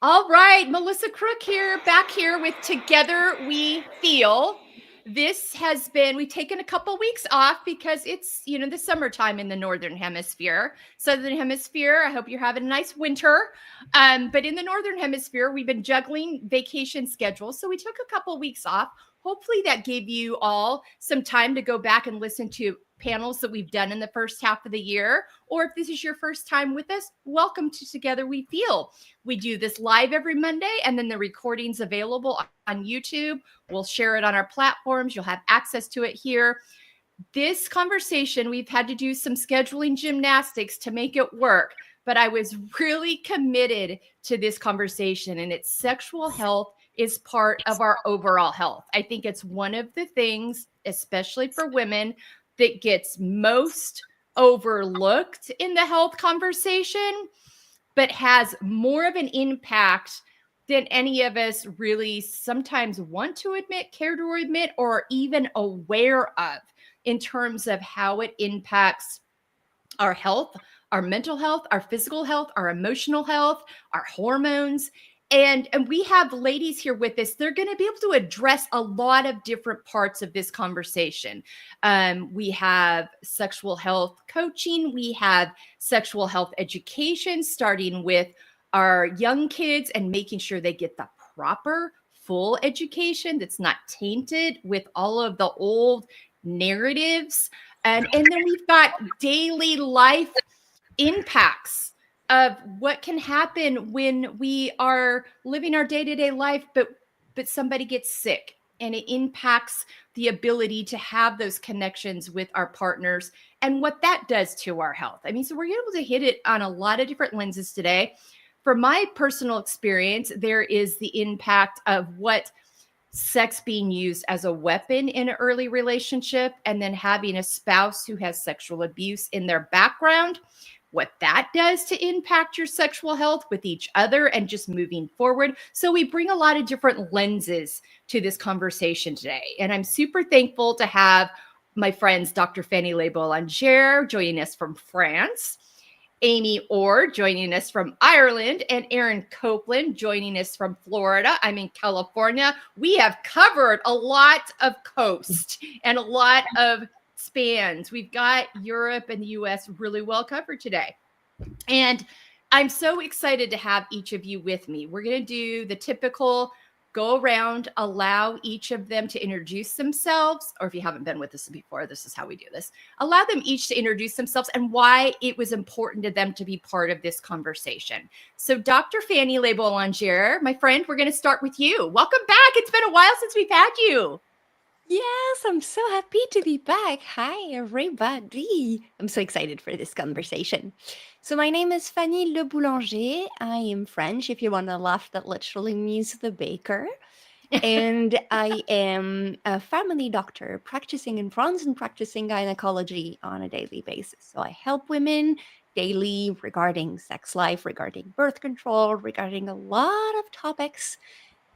All right, Melissa Crook here, back here with Together We F.E.E.L. We've taken a couple weeks off because it's, the summertime in the Northern Hemisphere. Southern Hemisphere, I hope you're having a nice winter. But in the Northern Hemisphere, we've been juggling vacation schedules. So we took a couple weeks off. Hopefully that gave you all some time to go back and listen to panels that we've done in the first half of the year. Or if this is your first time with us, welcome to Together We F.E.E.L. We do this live every Monday, and then the recording's available on YouTube. We'll share it on our platforms. You'll have access to it here. This conversation, we've had to do some scheduling gymnastics to make it work, but I was really committed to this conversation, and it's sexual health is part of our overall health. I think it's one of the things, especially for women, that gets most overlooked in the health conversation, but has more of an impact than any of us really sometimes want to admit, care to admit, or are even aware of in terms of how it impacts our health, our mental health, our physical health, our emotional health, our hormones. And we have ladies here with us. They're going to be able to address a lot of different parts of this conversation. We have sexual health coaching. We have sexual health education, starting with our young kids and making sure they get the proper, full education that's not tainted with all of the old narratives. And then we've got daily life impacts of what can happen when we are living our day-to-day life, but somebody gets sick, and it impacts the ability to have those connections with our partners and what that does to our health. I mean, so we're able to hit it on a lot of different lenses today. For my personal experience, there is the impact of what sex being used as a weapon in an early relationship, and then having a spouse who has sexual abuse in their background, what that does to impact your sexual health with each other and just moving forward. So we bring a lot of different lenses to this conversation today. And I'm super thankful to have my friends, Dr. Fanny Le-Boulanger, joining us from France, Amy Orr joining us from Ireland, and Aaron Copeland joining us from Florida. I'm in California. We have covered a lot of coast and a lot of spans. We've got Europe and the US really well covered today. And I'm so excited to have each of you with me. We're going to do the typical go around, allow each of them to introduce themselves, or if you haven't been with us before, this is how we do this. Allow them each to introduce themselves and why it was important to them to be part of this conversation. So Dr. Fanny Le-Boulanger, my friend, we're going to start with you. Welcome back. It's been a while since we've had you. Yes, I'm so happy to be back. Hi, everybody. I'm so excited for this conversation. So, my name is Fanny Le Boulanger. I am French. If you want to laugh, that literally means the baker. And I am a family doctor practicing in France and practicing gynecology on a daily basis. So, I help women daily regarding sex life, regarding birth control, regarding a lot of topics.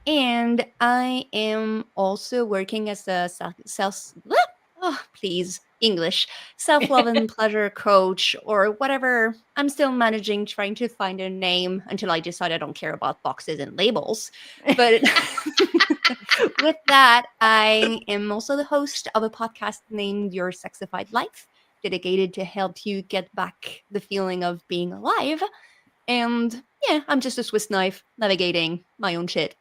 And I am also working as a English, self-love and pleasure coach or whatever. I'm still managing, trying to find a name until I decide I don't care about boxes and labels. But with that, I am also the host of a podcast named Your Sexified Life, dedicated to help you get back the feeling of being alive. And yeah, I'm just a Swiss knife navigating my own shit.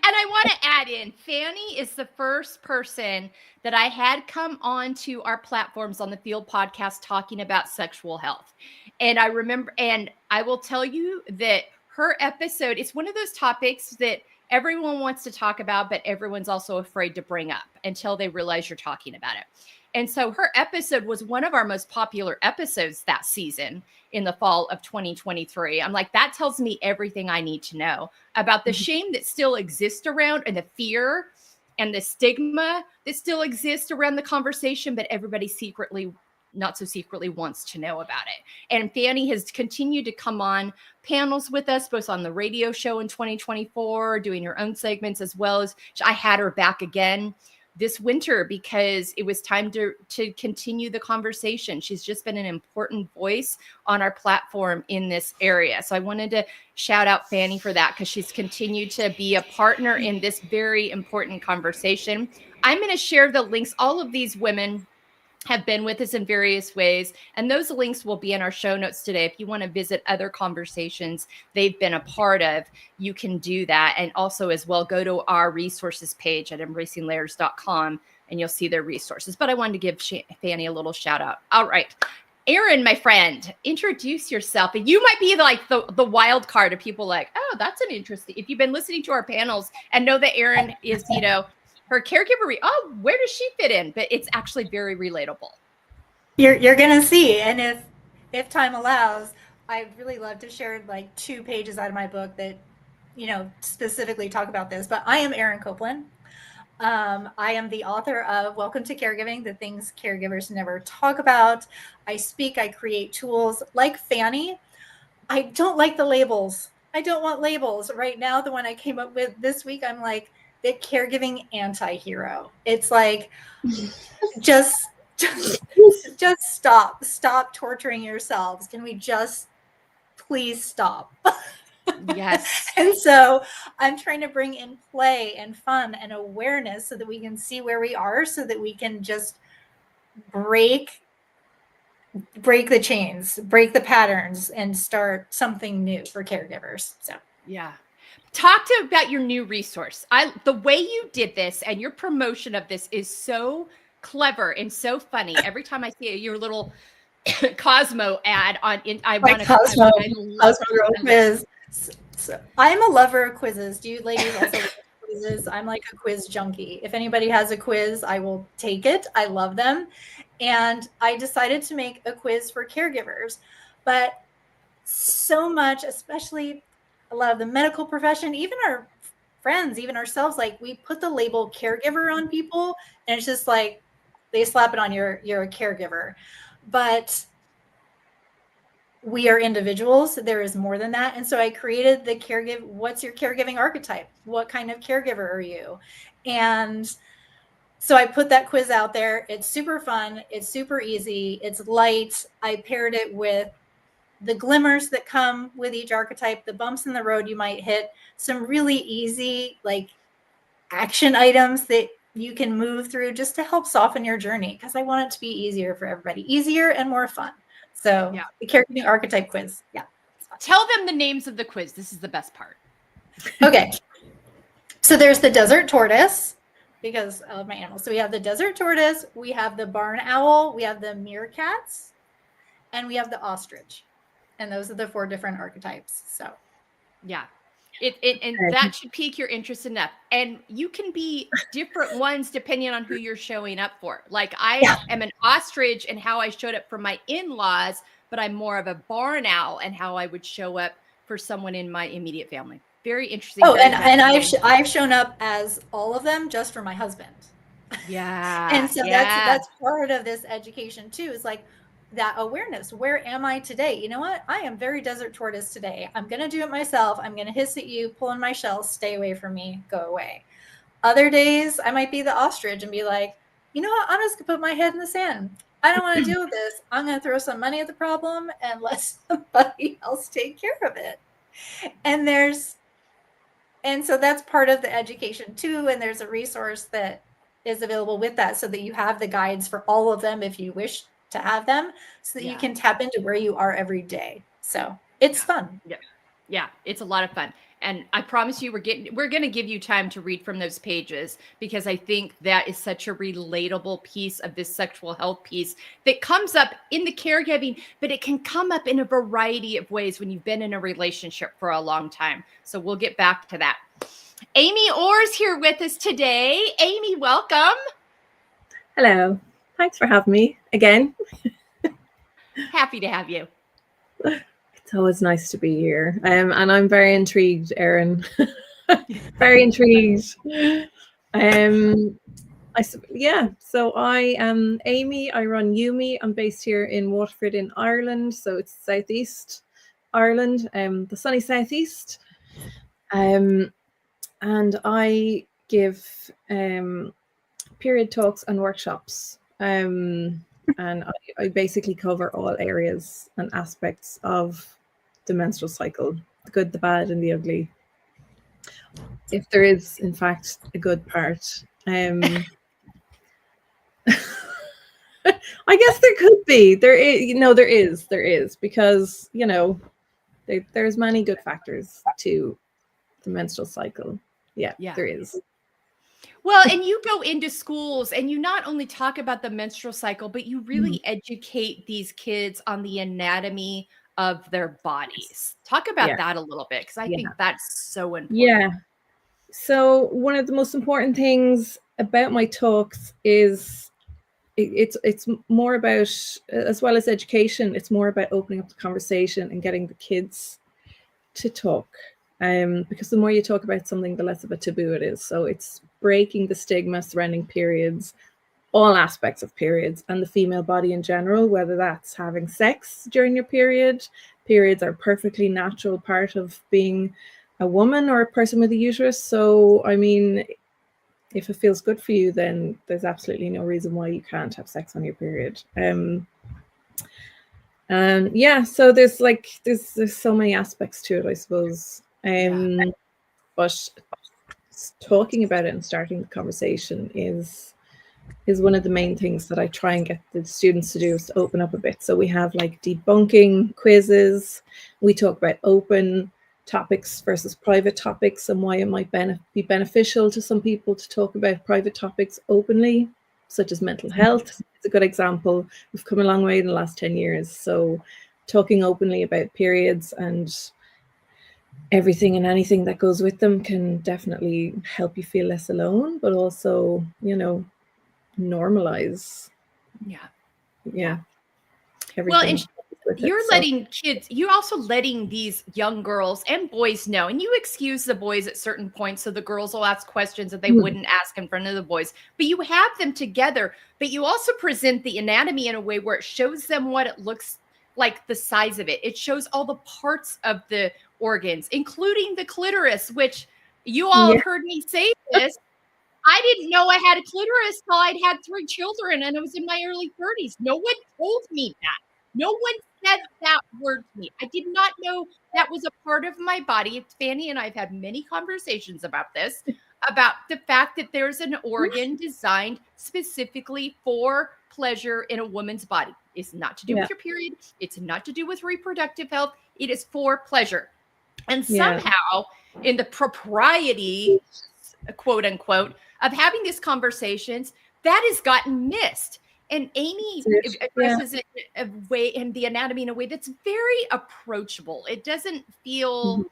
And I want to add in, Fanny is the first person that I had come on to our platforms on the F.E.E.L podcast talking about sexual health. And I remember, and I will tell you that her episode, it's one of those topics that everyone wants to talk about, but everyone's also afraid to bring up until they realize you're talking about it. And so her episode was one of our most popular episodes that season in the fall of 2023. I'm like, that tells me everything I need to know about the shame that still exists around, and the fear and the stigma that still exists around the conversation, but everybody secretly, not so secretly, wants to know about it. And Fanny has continued to come on panels with us, both on the radio show in 2024, doing her own segments, as well as I had her back again this winter because it was time to continue the conversation. She's just been an important voice on our platform in this area. So I wanted to shout out Fanny for that, because she's continued to be a partner in this very important conversation. I'm going to share the links. All of these women have been with us in various ways, and those links will be in our show notes today. If you want to visit other conversations they've been a part of, you can do that. And also as well, go to our resources page at embracinglayers.com and you'll see their resources. But I wanted to give Fanny a little shout out. All right, Erin, my friend, introduce yourself. And you might be like the wild card of people like, oh, that's an interesting, if you've been listening to our panels and know that Erin is, her caregiver, where does she fit in? But it's actually very relatable. You're gonna see, and if time allows, I'd really love to share like 2 pages out of my book that specifically talk about this. But I am Erin Copeland. I am the author of Welcome to Caregiving, the things caregivers never talk about. I speak, I create tools like Fanny. I don't like the labels. I don't want labels. Right now, the one I came up with this week, I'm like the caregiving anti-hero. It's like, just stop torturing yourselves. Can we just please stop? Yes. And so I'm trying to bring in play and fun and awareness so that we can see where we are, so that we can just break the chains, break the patterns, and start something new for caregivers. So yeah. Talk about your new resource. The way you did this and your promotion of this is so clever and so funny. Every time I see your little Cosmo ad on, I want to Cosmo. I love Cosmo quiz. So I'm a lover of quizzes. Do you ladies also love quizzes? I'm like a quiz junkie. If anybody has a quiz, I will take it. I love them. And I decided to make a quiz for caregivers. But so much, especially a lot of the medical profession, even our friends, even ourselves, like we put the label caregiver on people, and it's just like they slap it on, you're a caregiver. But we are individuals. There is more than that. And so I created the what's your caregiving archetype? What kind of caregiver are you? And so I put that quiz out there. It's super fun. It's super easy. It's light. I paired it with the glimmers that come with each archetype, the bumps in the road you might hit, some really easy like action items that you can move through just to help soften your journey, because I want it to be easier for everybody, easier and more fun. So yeah. The caregiving archetype quiz. Yeah. Tell them the names of the quiz. This is the best part. Okay. So there's the desert tortoise, because I love my animals. So we have the desert tortoise, we have the barn owl, we have the meerkats, and we have the ostrich. And those are the 4 different archetypes. So yeah. And that should pique your interest enough. And you can be different ones depending on who you're showing up for. Like I am an ostrich and how I showed up for my in-laws, but I'm more of a barn owl and how I would show up for someone in my immediate family. Very interesting. Oh, and I've shown up as all of them just for my husband. Yeah. And so that's part of this education too, is like that awareness. Where am I today? You know what? I am very desert tortoise today. I'm going to do it myself. I'm going to hiss at you, pull in my shell, stay away from me, go away. Other days I might be the ostrich and be like, you know what? I'm just going to put my head in the sand. I don't want to deal with this. I'm going to throw some money at the problem and let somebody else take care of it. And so that's part of the education too. And there's a resource that is available with that, so that you have the guides for all of them if you wish to have them, so that you can tap into where you are every day. So it's fun. Yeah, it's a lot of fun. And I promise you, we're going to give you time to read from those pages, because I think that is such a relatable piece of this sexual health piece that comes up in the caregiving, but it can come up in a variety of ways when you've been in a relationship for a long time. So we'll get back to that. Amy Orr's here with us today. Amy, welcome. Hello. Thanks for having me again. Happy to have you. It's always nice to be here. And I'm very intrigued, Erin. Very intrigued. So I am Amy. I run Yumi. I'm based here in Waterford in Ireland. So it's Southeast Ireland, the sunny Southeast. And I give period talks and workshops. And I basically cover all areas and aspects of the menstrual cycle, the good, the bad, and the ugly. If there is, in fact, a good part. I guess there could be. There is, because, there's many good factors to the menstrual cycle. Yeah, there is. Well, and you go into schools and you not only talk about the menstrual cycle, but you really educate these kids on the anatomy of their bodies. Talk about that a little bit, because I think that's so important. Yeah. So one of the most important things about my talks is it's more about, as well as education, it's more about opening up the conversation and getting the kids to talk. Because the more you talk about something, the less of a taboo it is. So it's breaking the stigma surrounding periods, all aspects of periods, and the female body in general, whether that's having sex during your period. Periods are a perfectly natural part of being a woman or a person with a uterus. So, I mean, if it feels good for you, then there's absolutely no reason why you can't have sex on your period. So there's so many aspects to it, I suppose. But talking about it and starting the conversation is one of the main things that I try and get the students to do, is to open up a bit. So we have like debunking quizzes. We talk about open topics versus private topics, and why it might be beneficial to some people to talk about private topics openly, such as mental health. It's a good example. We've come a long way in the last 10 years. So talking openly about periods and everything and anything that goes with them can definitely help you feel less alone, but also, normalize. Well, Everything. and you're also letting these young girls and boys know, and you excuse the boys at certain points, so the girls will ask questions that they wouldn't ask in front of the boys, but you have them together, but you also present the anatomy in a way where it shows them what it looks like, the size of it. It shows all the parts of the organs, including the clitoris, which you all have heard me say this. I didn't know I had a clitoris till I'd had 3 children and I was in my early 30s. No one told me that. No one said that word to me. I did not know that was a part of my body. Fanny and I have had many conversations about this, about the fact that there's an organ designed specifically for pleasure in a woman's body. It's not to do with your period. It's not to do with reproductive health. It is for pleasure. And somehow, in the propriety, quote unquote, of having these conversations, that has gotten missed. And Amy addresses it a way, in the anatomy, in a way that's very approachable. It doesn't feel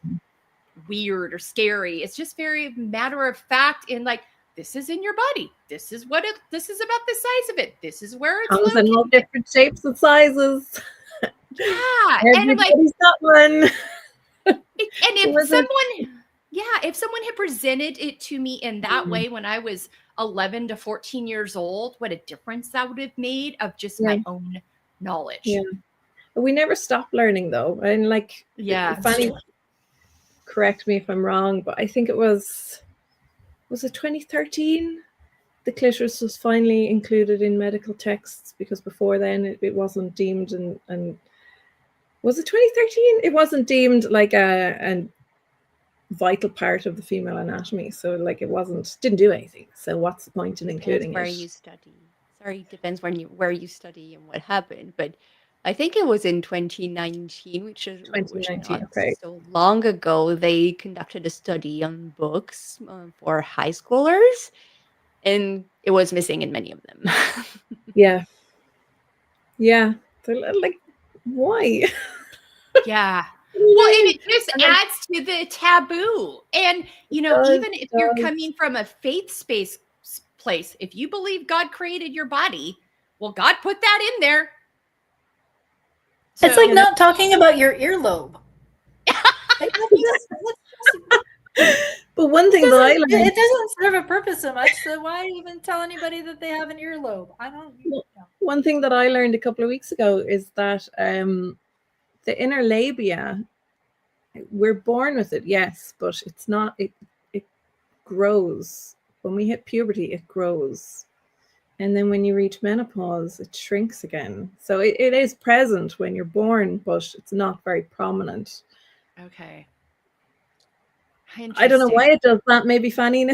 weird or scary. It's just very matter of fact, in like, this is in your body. This is about the size of it. This is where it's comes in all different shapes and sizes. Everybody's got one. If someone had presented it to me in that way when I was 11 to 14 years old, what a difference that would have made of just my own knowledge. Yeah. But we never stop learning, though. And Fanny, correct me if I'm wrong, but I think it was it 2013? The clitoris was finally included in medical texts, because before then it wasn't deemed, and was it 2013? It wasn't deemed like a vital part of the female anatomy, so didn't do anything. So what's the point in including where you study? Sorry, depends where you study and what happened, but I think it was in 2019, which is not so long ago. They conducted a study on books for high schoolers, and it was missing in many of them. Yeah. They're like, why? Yeah. Well, and it just adds to the taboo. And, even if you're coming from a faith-based place, if you believe God created your body, well, God put that in there. So, it's like not talking about your earlobe. But one thing that I learned, it doesn't serve a purpose so much. So why even tell anybody that they have an earlobe? I don't know. One thing that I learned a couple of weeks ago is that the inner labia, we're born with it, yes, but it's not. It grows when we hit puberty. It grows. And then when you reach menopause, it shrinks again. So it is present when you're born, but it's not very prominent. Okay. I don't know why Interesting. it does that. Maybe Fanny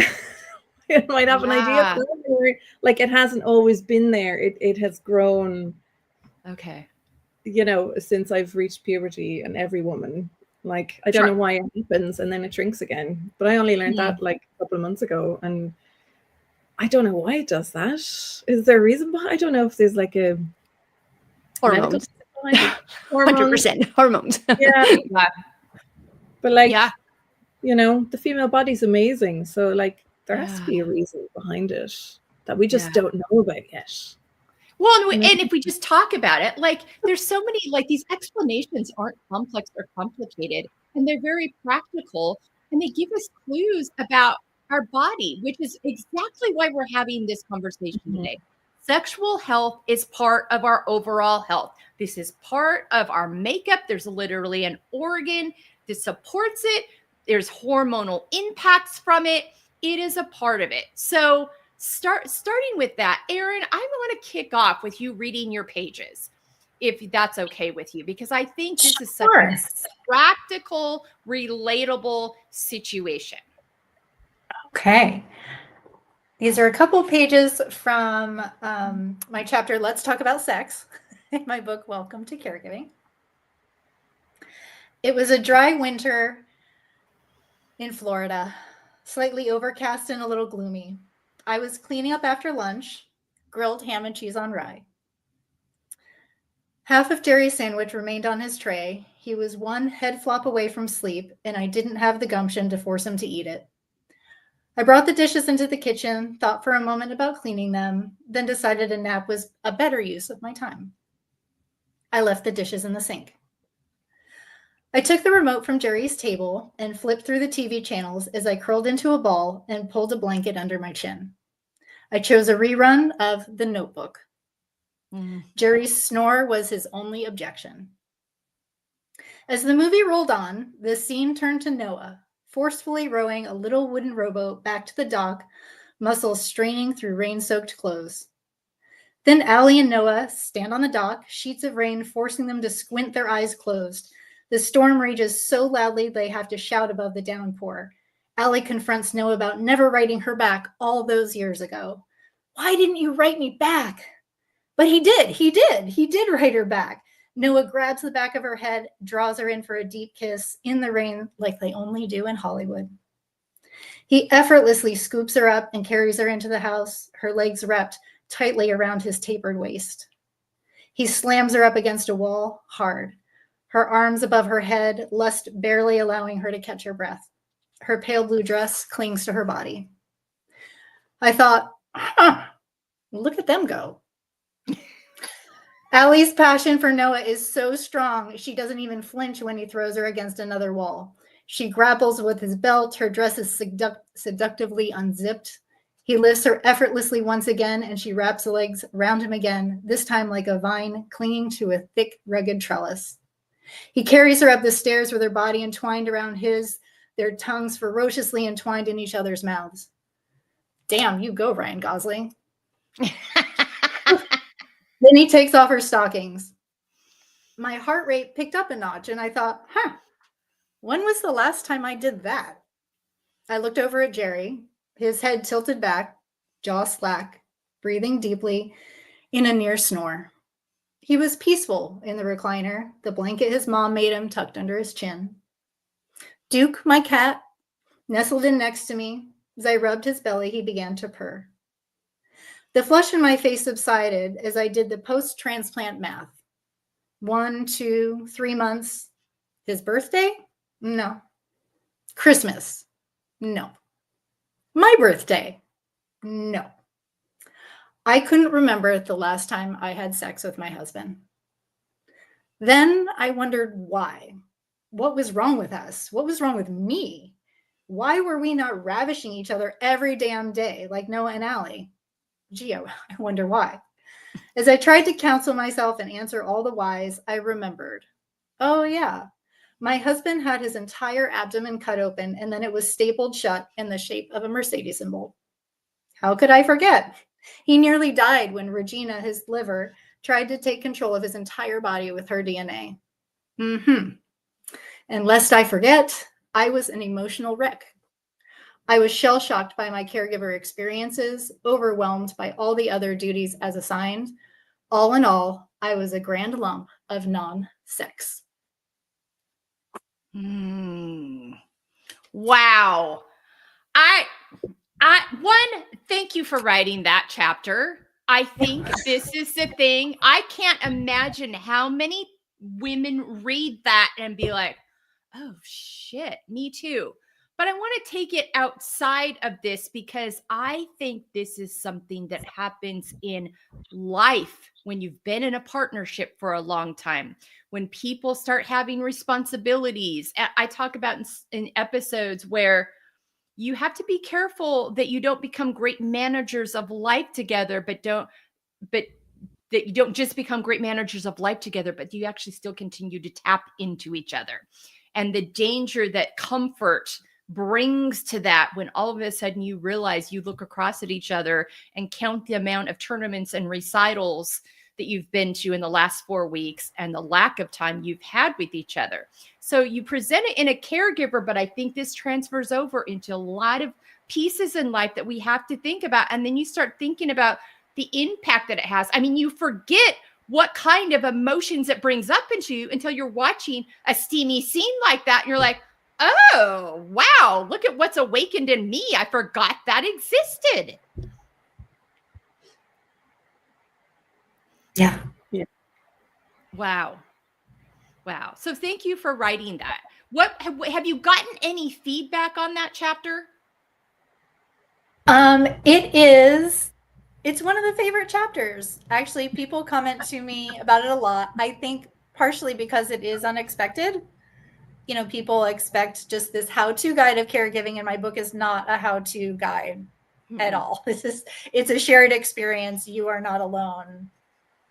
it might have an idea. Yeah. Like it hasn't always been there. It has grown, Okay. you know, since I've reached puberty, and every woman. Like I don't know why it happens and then it shrinks again. But I only learned that like a couple of months ago, and I don't know why it does that. Is there a reason behind? I don't know if there's like a medical Hormones. behind it. Hormones. 100% hormones. Yeah. Yeah. But like, Yeah. you know, the female body's amazing. So like there has to Yeah. be a reason behind it that we just Yeah. don't know about yet. Well, and if we just talk about it, like there's so many, like these explanations aren't complex or complicated, and they're very practical, and they give us clues about our body, which is exactly why we're having this conversation today. Sexual health is part of our overall health. This is part of our makeup. There's literally an organ that supports it. There's hormonal impacts from it. It is a part of it. So starting with that, Erin, I want to kick off with you reading your pages, if that's okay with you, because I think this is such a practical, relatable situation. Okay. These are a couple pages from my chapter, Let's Talk About Sex, in my book, Welcome to Caregiving. It was a dry winter in Florida, slightly overcast and a little gloomy. I was cleaning up after lunch, grilled ham and cheese on rye. Half of Jerry's sandwich remained on his tray. He was one head flop away from sleep, and I didn't have the gumption to force him to eat it. I brought the dishes into the kitchen, thought for a moment about cleaning them, then decided a nap was a better use of my time. I left the dishes in the sink. I took the remote from Jerry's table and flipped through the TV channels as I curled into a ball and pulled a blanket under my chin. I chose a rerun of The Notebook. Jerry's snore was his only objection. As the movie rolled on, the scene turned to Noah, forcefully rowing a little wooden rowboat back to the dock, muscles straining through rain-soaked clothes. Then Allie and Noah stand on the dock, sheets of rain forcing them to squint their eyes closed. The storm rages so loudly they have to shout above the downpour. Allie confronts Noah about never writing her back all those years ago. Why didn't you write me back? But he did write her back. Noah grabs the back of her head, draws her in for a deep kiss in the rain like they only do in Hollywood. He effortlessly scoops her up and carries her into the house, her legs wrapped tightly around his tapered waist. He slams her up against a wall hard, her arms above her head, lust barely allowing her to catch her breath. Her pale blue dress clings to her body. I thought, look at them go. Allie's passion for Noah is so strong, she doesn't even flinch when he throws her against another wall. She grapples with his belt, her dress is seductively unzipped. He lifts her effortlessly once again, and she wraps the legs around him again, this time like a vine clinging to a thick, rugged trellis. He carries her up the stairs with her body entwined around his, their tongues ferociously entwined in each other's mouths. Damn, you go, Ryan Gosling. Then he takes off her stockings. My heart rate picked up a notch, and I thought, when was the last time I did that? I looked over at Jerry, his head tilted back, jaw slack, breathing deeply in a near snore. He was peaceful in the recliner, the blanket his mom made him tucked under his chin. Duke, my cat, nestled in next to me. As I rubbed his belly, he began to purr. The flush in my face subsided as I did the post-transplant math. 1, 2, 3 months. His birthday? No. Christmas? No. My birthday? No. I couldn't remember the last time I had sex with my husband. Then I wondered why. What was wrong with us? What was wrong with me? Why were we not ravishing each other every damn day like Noah and Allie? Gee, I wonder why. As I tried to counsel myself and answer all the whys, I remembered. Oh, yeah. My husband had his entire abdomen cut open, and then it was stapled shut in the shape of a Mercedes symbol. How could I forget? He nearly died when Regina, his liver, tried to take control of his entire body with her DNA. And lest I forget, I was an emotional wreck. I was shell-shocked by my caregiver experiences, overwhelmed by all the other duties as assigned. All in all, I was a grand lump of non-sex. Wow. Thank you for writing that chapter. I think this is the thing. I can't imagine how many women read that and be like, oh shit, me too. But I want to take it outside of this because I think this is something that happens in life when you've been in a partnership for a long time. When people start having responsibilities, I talk about in episodes where you have to be careful that you don't become great managers of life together, but that you don't just become great managers of life together, but you actually still continue to tap into each other. And the danger that comfort brings to that when all of a sudden you realize you look across at each other and count the amount of tournaments and recitals that you've been to in the last 4 weeks and the lack of time you've had with each other. So you present it in a caregiver, but I think this transfers over into a lot of pieces in life that we have to think about. And then you start thinking about the impact that it has. I mean, you forget what kind of emotions it brings up into you until you're watching a steamy scene like that. And you're like, oh, wow, look at what's awakened in me. I forgot that existed. Yeah. Wow. So thank you for writing that. What have you gotten any feedback on that chapter? It's one of the favorite chapters. Actually, people comment to me about it a lot. I think partially because it is unexpected. You know, people expect just this how-to guide of caregiving, and my book is not a how-to guide at all. It's a shared experience. You are not alone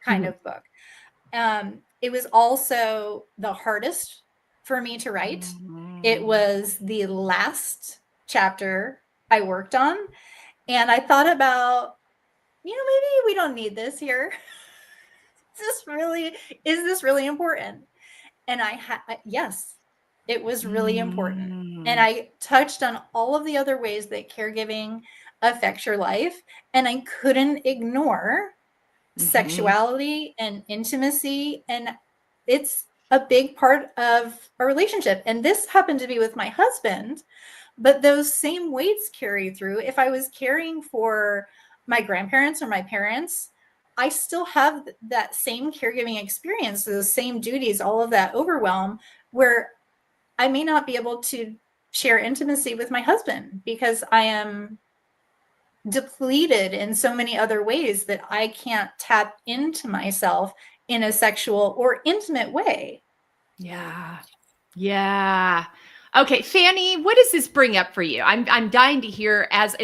kind of book. It was also the hardest for me to write. It was the last chapter I worked on. And I thought about, maybe we don't need this here. Is this really important? And yes, it was really important. And I touched on all of the other ways that caregiving affects your life. And I couldn't ignore sexuality and intimacy. And it's a big part of a relationship. And this happened to be with my husband, but those same weights carry through. If I was caring for my grandparents or my parents, I still have that same caregiving experience, those same duties, all of that overwhelm, where I may not be able to share intimacy with my husband because I am depleted in so many other ways that I can't tap into myself in a sexual or intimate way. Yeah. Okay, Fanny, what does this bring up for you? I'm dying to hear as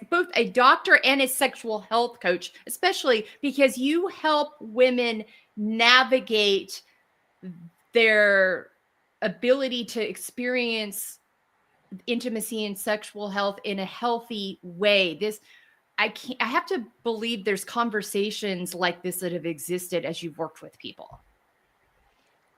both a doctor and a sexual health coach, especially because you help women navigate their ability to experience intimacy and sexual health in a healthy way. I have to believe there's conversations like this that have existed as you've worked with people.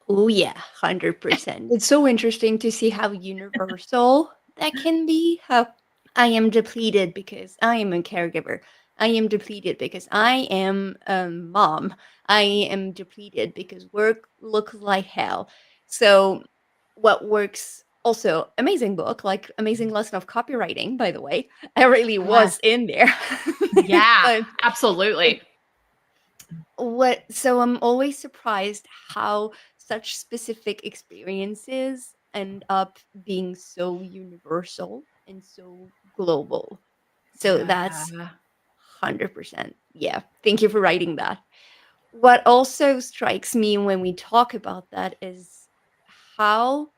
Oh yeah, 100%. It's so interesting to see how universal that can be. How I am depleted because I am a caregiver. I am depleted because I am a mom. I am depleted because work looks like hell. So what works also amazing book, like amazing lesson of copywriting, by the way. I really was in there. Yeah, But absolutely. so I'm always surprised how such specific experiences end up being so universal and so global. So that's 100%. Yeah. Thank you for writing that. What also strikes me when we talk about that is how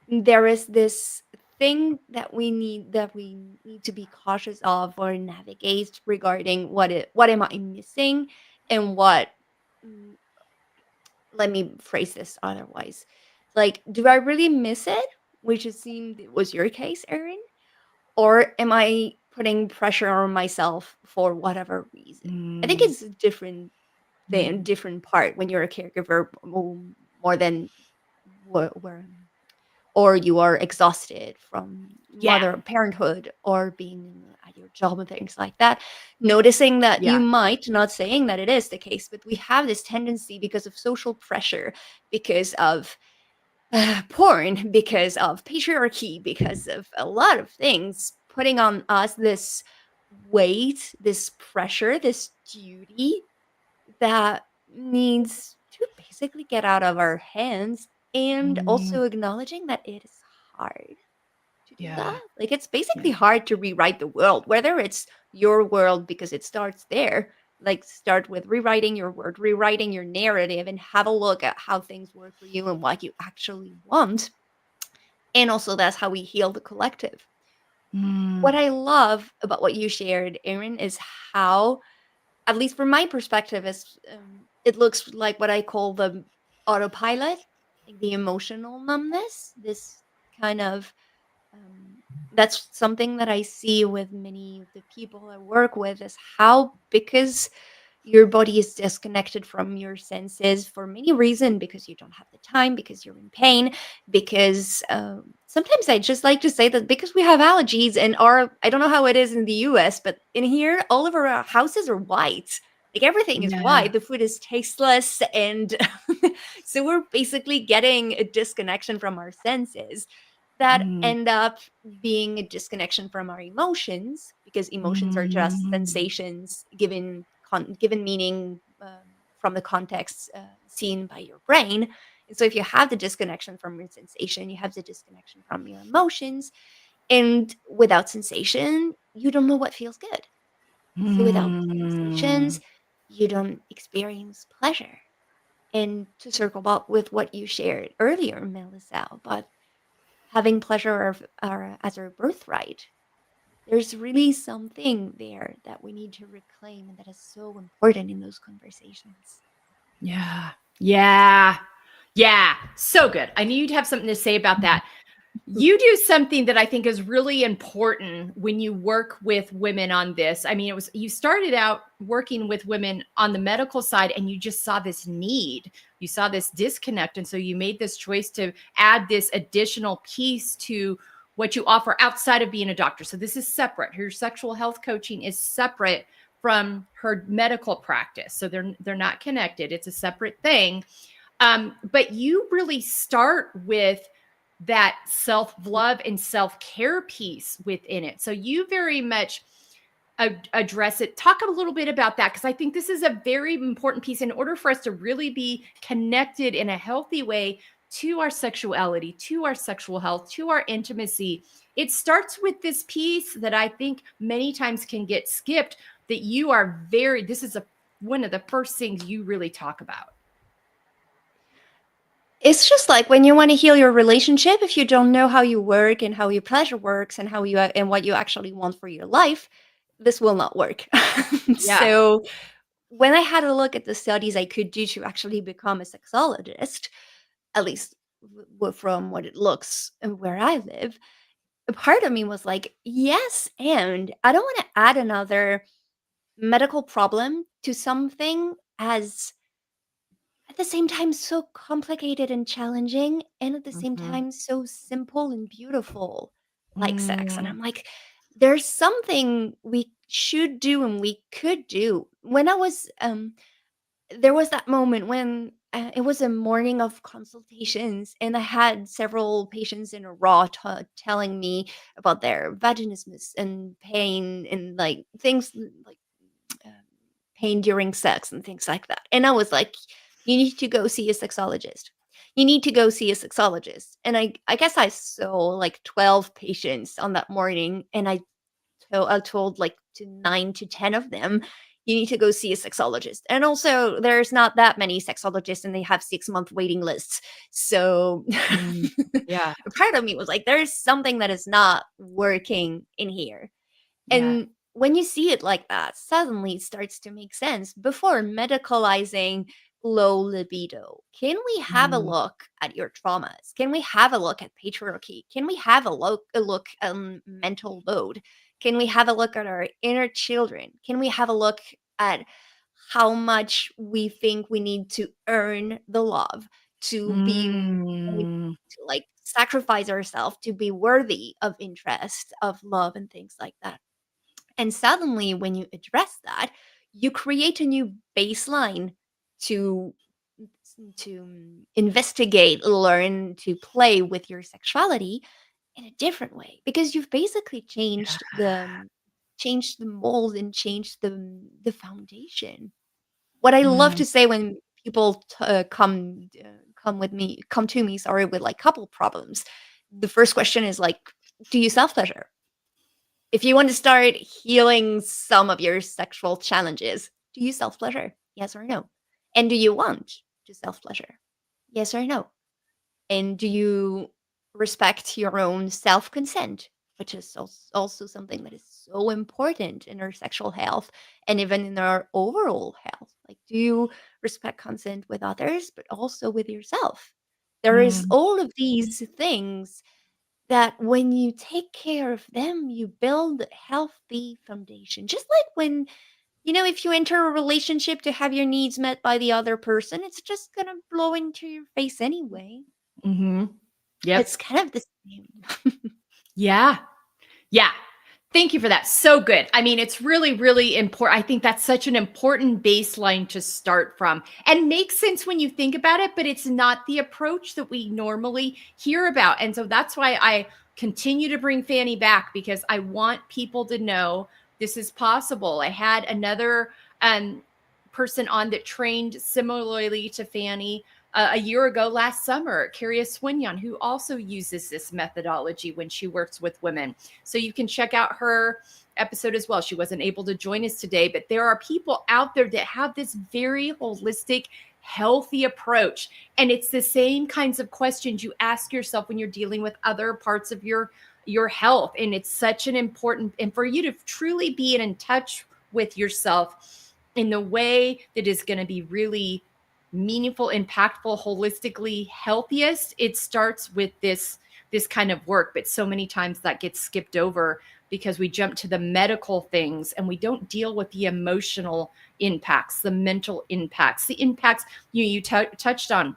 there is this thing that we need to be cautious of or navigate regarding what am I missing and what mm, let me phrase this otherwise. Like, do I really miss it? Which it seemed was your case, Erin? Or am I putting pressure on myself for whatever reason. I think Mm, it's a different thing, different part when you're a caregiver, more than where or you are exhausted from yeah. parenthood or being at your job and things like that. Noticing that you Yeah. might, not saying that it is the case, but we have this tendency because of social pressure, because of porn, because of patriarchy, because of a lot of things putting on us this weight, this pressure, this duty that needs to basically get out of our hands, and Mm, also acknowledging that it is hard to do yeah. that. Like, it's basically Yeah. hard to rewrite the world, whether it's your world because it starts there. Like, start with rewriting your word, rewriting your narrative, and have a look at how things work for you and what you actually want. And also, that's how we heal the collective. Mm, What I love about what you shared, Erin, is how, at least from my perspective, is it looks like what I call the autopilot, like the emotional numbness. This kind of that's something that I see with many of the people I work with, is how, because your body is disconnected from your senses for many reasons, because you don't have the time, because you're in pain, because sometimes I just like to say that because we have allergies, and our, I don't know how it is in the US, but in here all of our houses are white, like everything is yeah. white, the food is tasteless, and so we're basically getting a disconnection from our senses that Mm, end up being a disconnection from our emotions, because emotions are just mm, sensations given given meaning from the context seen by your brain. And so if you have the disconnection from your sensation, you have the disconnection from your emotions, and without sensation you don't know what feels good. So without mm. sensations you don't experience pleasure. And to circle back with what you shared earlier, Melissa, about having pleasure as our birthright, there's really something there that we need to reclaim, and that is so important in those conversations. Yeah. Yeah. Yeah. So good. I knew you'd have something to say about that. You do something that I think is really important when you work with women on this. I mean, it was, you started out working with women on the medical side and you just saw this need, you saw this disconnect. And so you made this choice to add this additional piece to what you offer outside of being a doctor. So this is separate. Her sexual health coaching is separate from her medical practice. So they're not connected. It's a separate thing. But you really start with that self-love and self-care piece within it. So you very much address it. Talk a little bit about that, because I think this is a very important piece in order for us to really be connected in a healthy way to our sexuality, to our sexual health, to our intimacy. It starts with this piece that I think many times can get skipped, that you are very, this is one of the first things you really talk about. It's just like when you want to heal your relationship, if you don't know how you work and how your pleasure works and how you and what you actually want for your life, this will not work. Yeah. So when I had a look at the studies I could do to actually become a sexologist, at least from what it looks and where I live, a part of me was like, yes, and I don't want to add another medical problem to something as, at the same time, so complicated and challenging, and at the same Mhm. time so simple and beautiful, like sex. And Mm, I'm like, there's something we should do and we could do. When I was there was that moment when it was a morning of consultations, and I had several patients in a row telling me about their vaginismus and pain and like things like um, pain during sex and things like that. And I was like, you need to go see a sexologist. You need to go see a sexologist. And I guess I saw like 12 patients on that morning, and I told like to 9 to 10 of them, you need to go see a sexologist. And also, there's not that many sexologists, and they have 6 month waiting lists. So mm. Yeah. a part of me was like, there's something that is not working in here. Yeah. And when you see it like that, suddenly it starts to make sense. Before medicalizing low libido, can we have a Mm, look at your traumas? Can we have a look at patriarchy? Can we have a look mental load? Can we have a look at our inner children? Can we have a look at how much we think we need to earn the love, to be Mm. to like sacrifice ourselves to be worthy of interest, of love, and things like that. And suddenly, when you address that, you create a new baseline to investigate, learn to play with your sexuality in a different way, because you've basically changed the mold and changed the foundation. What I love Mm. to say when people come to me, sorry, with like couple problems, the first question is like, do you self pleasure? If you want to start healing some of your sexual challenges, do you self pleasure? Yes or no? And do you want to self pleasure? Yes or no? And do you respect your own self consent, which is also something that is so important in our sexual health and even in our overall health? Like, do you respect consent with others, but also with yourself? There is Mm. all of these things that when you take care of them, you build a healthy foundation. Just like when, if you enter a relationship to have your needs met by the other person, it's just going to blow into your face anyway. Mm-hmm. Yep. It's kind of the same. Yeah. Yeah. Thank you for that. So good. I mean, it's really, really important. I think that's such an important baseline to start from and makes sense when you think about it, but it's not the approach that we normally hear about. And so that's why I continue to bring Fanny back, because I want people to know this is possible. I had another person on that trained similarly to Fanny a year ago last summer, Carrie Swinyon, who also uses this methodology when she works with women. So you can check out her episode as well. She wasn't able to join us today, but there are people out there that have this very holistic, healthy approach. And it's the same kinds of questions you ask yourself when you're dealing with other parts of your health. And it's such an important, and for you to truly be in touch with yourself in the way that is going to be really meaningful, impactful, holistically healthiest, it starts with this kind of work. But so many times that gets skipped over because we jump to the medical things and we don't deal with the emotional impacts, the mental impacts, the impacts you touched on,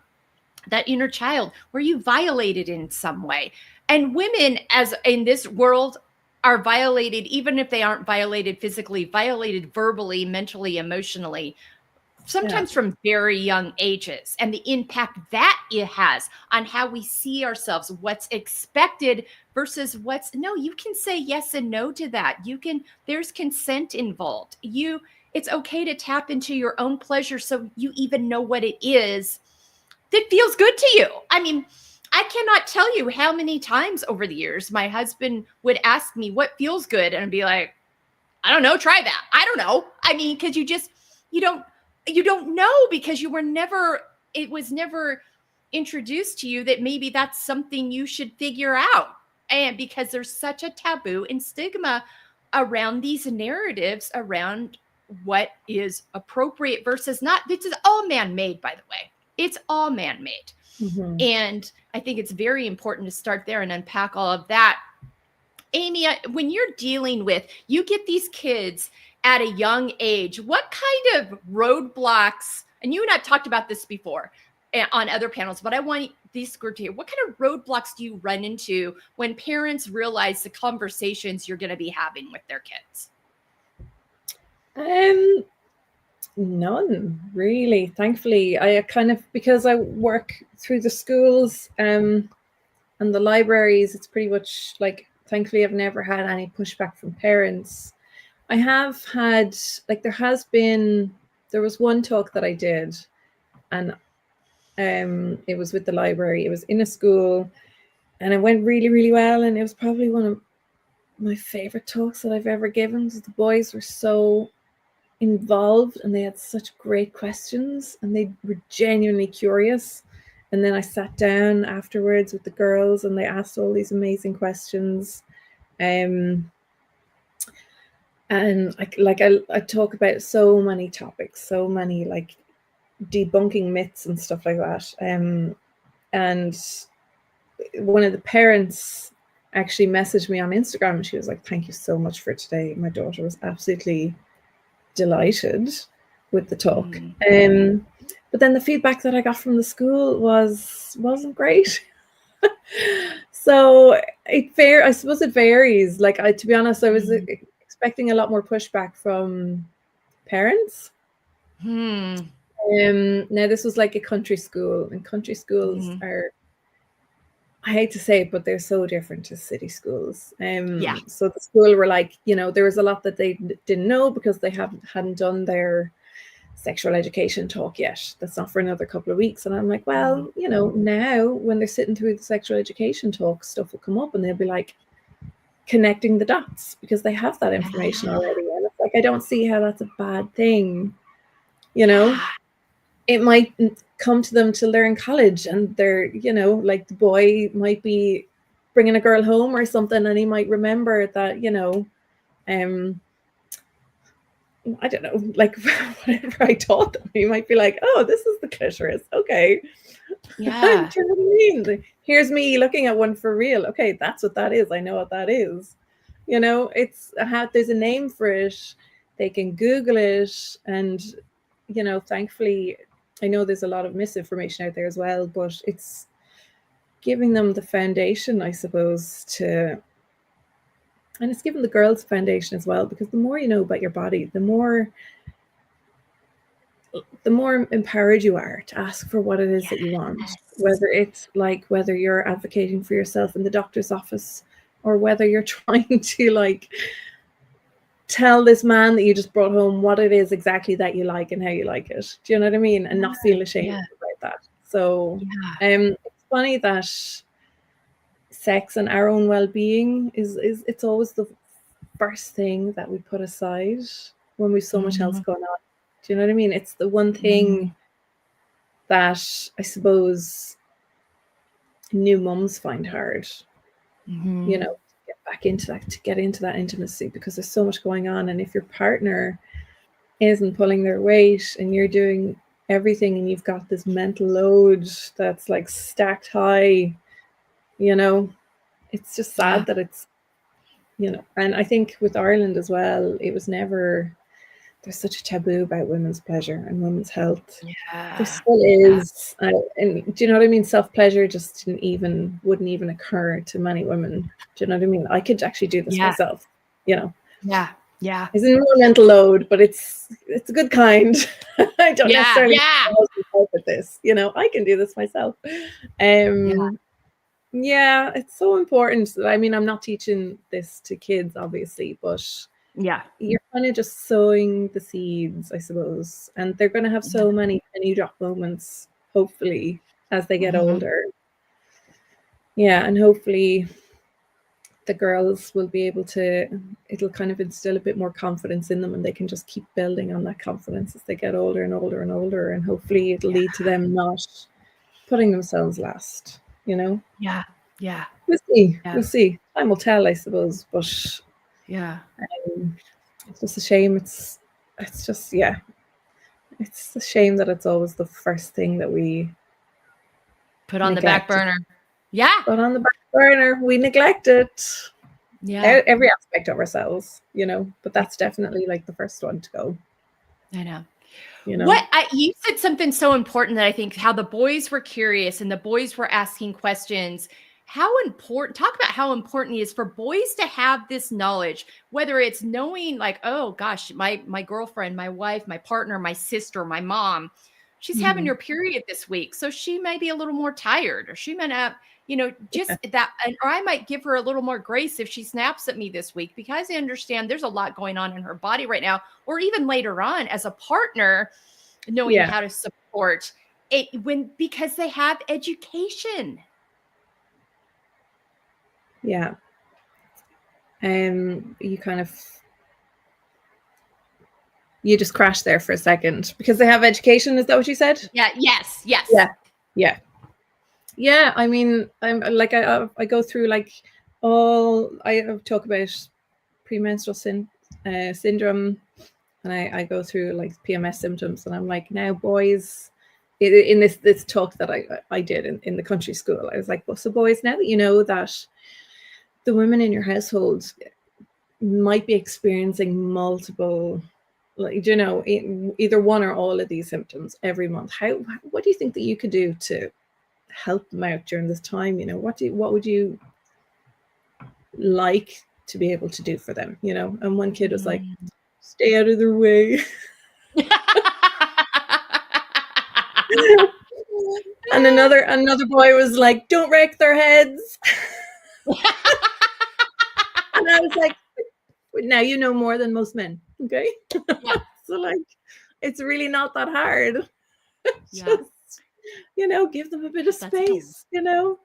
that inner child where you violated in some way. And women, as in this world, are violated, even if they aren't violated physically, violated verbally, mentally, emotionally, sometimes from very young ages, and the impact that it has on how we see ourselves, what's expected versus what's no. You can say yes and no to that. There's consent involved. It's okay to tap into your own pleasure so you even know what it is that feels good to you. I mean, I cannot tell you how many times over the years my husband would ask me what feels good, and I'd be like, I don't know, try that. I don't know. I mean, because you don't know, because it was never introduced to you that maybe that's something you should figure out. And because there's such a taboo and stigma around these narratives around what is appropriate versus not. This is all man-made, by the way. It's all man-made. Mm-hmm. And I think it's very important to start there and unpack all of that. Amy, when you're dealing with, you get these kids at a young age, what kind of roadblocks, and you and I've talked about this before on other panels, but I want this group to hear, what kind of roadblocks do you run into when parents realize the conversations you're going to be having with their kids? None, really. Thankfully, I kind of, because I work through the schools and the libraries, it's pretty much like, thankfully, I've never had any pushback from parents. I have had, like, there was one talk that I did, and it was with the library. It was in a school, and it went really, really well. And it was probably one of my favorite talks that I've ever given, because the boys were so involved and they had such great questions and they were genuinely curious. And then I sat down afterwards with the girls and they asked all these amazing questions. And I talk about so many topics, so many, like, debunking myths and stuff like that. And one of the parents actually messaged me on Instagram, and she was like, "Thank you so much for today. My daughter was absolutely delighted with the talk." But then the feedback that I got from the school wasn't great. So I suppose it varies. Like, to be honest, I was expecting a lot more pushback from parents. Now this was like a country school, and country schools are, I hate to say it, but they're so different to city schools. So the school were like, there was a lot that they didn't know because they hadn't done their sexual education talk yet. That's not for another couple of weeks. And I'm like, well, now when they're sitting through the sexual education talk, stuff will come up and they'll be like connecting the dots because they have that information already. And it's like, I don't see how that's a bad thing. It might come to them till they're in college and they're, like the boy might be bringing a girl home or something, and he might remember that, I don't know, like whatever I taught them, you might be like, oh, this is the clitoris. Okay. Yeah. Do you know what I mean? Here's me looking at one for real. Okay, that's what that is. I know what that is. It's there's a name for it. They can Google it. And, thankfully, I know there's a lot of misinformation out there as well, but it's giving them the foundation, I suppose, and it's giving the girls foundation as well, because the more you know about your body, the more empowered you are to ask for what it is that you want, whether you're advocating for yourself in the doctor's office or whether you're trying to tell this man that you just brought home what it is exactly that you like and how you like it. Do you know what I mean? And not feel ashamed about that. So it's funny that sex and our own well-being is it's always the first thing that we put aside when we've so much else going on. Do you know what I mean? It's the one thing that I suppose new mums find hard, to get back into that, to get into that intimacy, because there's so much going on. And if your partner isn't pulling their weight and you're doing everything and you've got this mental load that's like stacked high, it's just sad that it's, and I think with Ireland as well, it was never, there's such a taboo about women's pleasure and women's health. There still is. And do you know what I mean? Self-pleasure just wouldn't even occur to many women. Do you know what I mean? I could actually do this myself, Yeah. It's a more mental load, but it's a good kind. I don't necessarily help with this. I can do this myself. Yeah, it's so important. I mean, I'm not teaching this to kids, obviously, but you're kind of just sowing the seeds, I suppose. And they're going to have so many penny drop moments, hopefully, as they get older. Yeah, and hopefully the girls will be able to, it'll kind of instill a bit more confidence in them, and they can just keep building on that confidence as they get older and older and older. And hopefully it'll lead to them not putting themselves last, We'll see. We'll see. Time will tell, I suppose. But it's just a shame. It's just, it's a shame that it's always the first thing that we put on the back burner. Put on the back burner. We neglect it. Every aspect of ourselves, but that's definitely like the first one to go. I know. You said something so important that I think, how the boys were curious and the boys were asking questions. Talk about how important it is for boys to have this knowledge, whether it's knowing like, oh gosh, my girlfriend, my wife, my partner, my sister, my mom, she's having her period this week. So she may be a little more tired, or she may not, that, or I might give her a little more grace if she snaps at me this week, because I understand there's a lot going on in her body right now, or even later on as a partner, knowing how to support it because they have education. Yeah. You just crashed there for a second. Because they have education, is that what you said? Yeah. Yes. Yeah. I mean, I'm like, I go through like I talk about premenstrual syndrome, and I go through like PMS symptoms, and I'm like, now boys, in this talk that I did in the country school, I was like, well, so boys, now that you know that the women in your household might be experiencing multiple, like, you know, either one or all of these symptoms every month. What do you think that you could do to help them out during this time? You know, what would you like to be able to do for them? You know, and one kid was like, stay out of their way. And another boy was like, don't wreck their heads. And I was like, now you know more than most men, okay? Yeah. So like, it's really not that hard. Yeah. Just, you know, give them a bit of space, you know.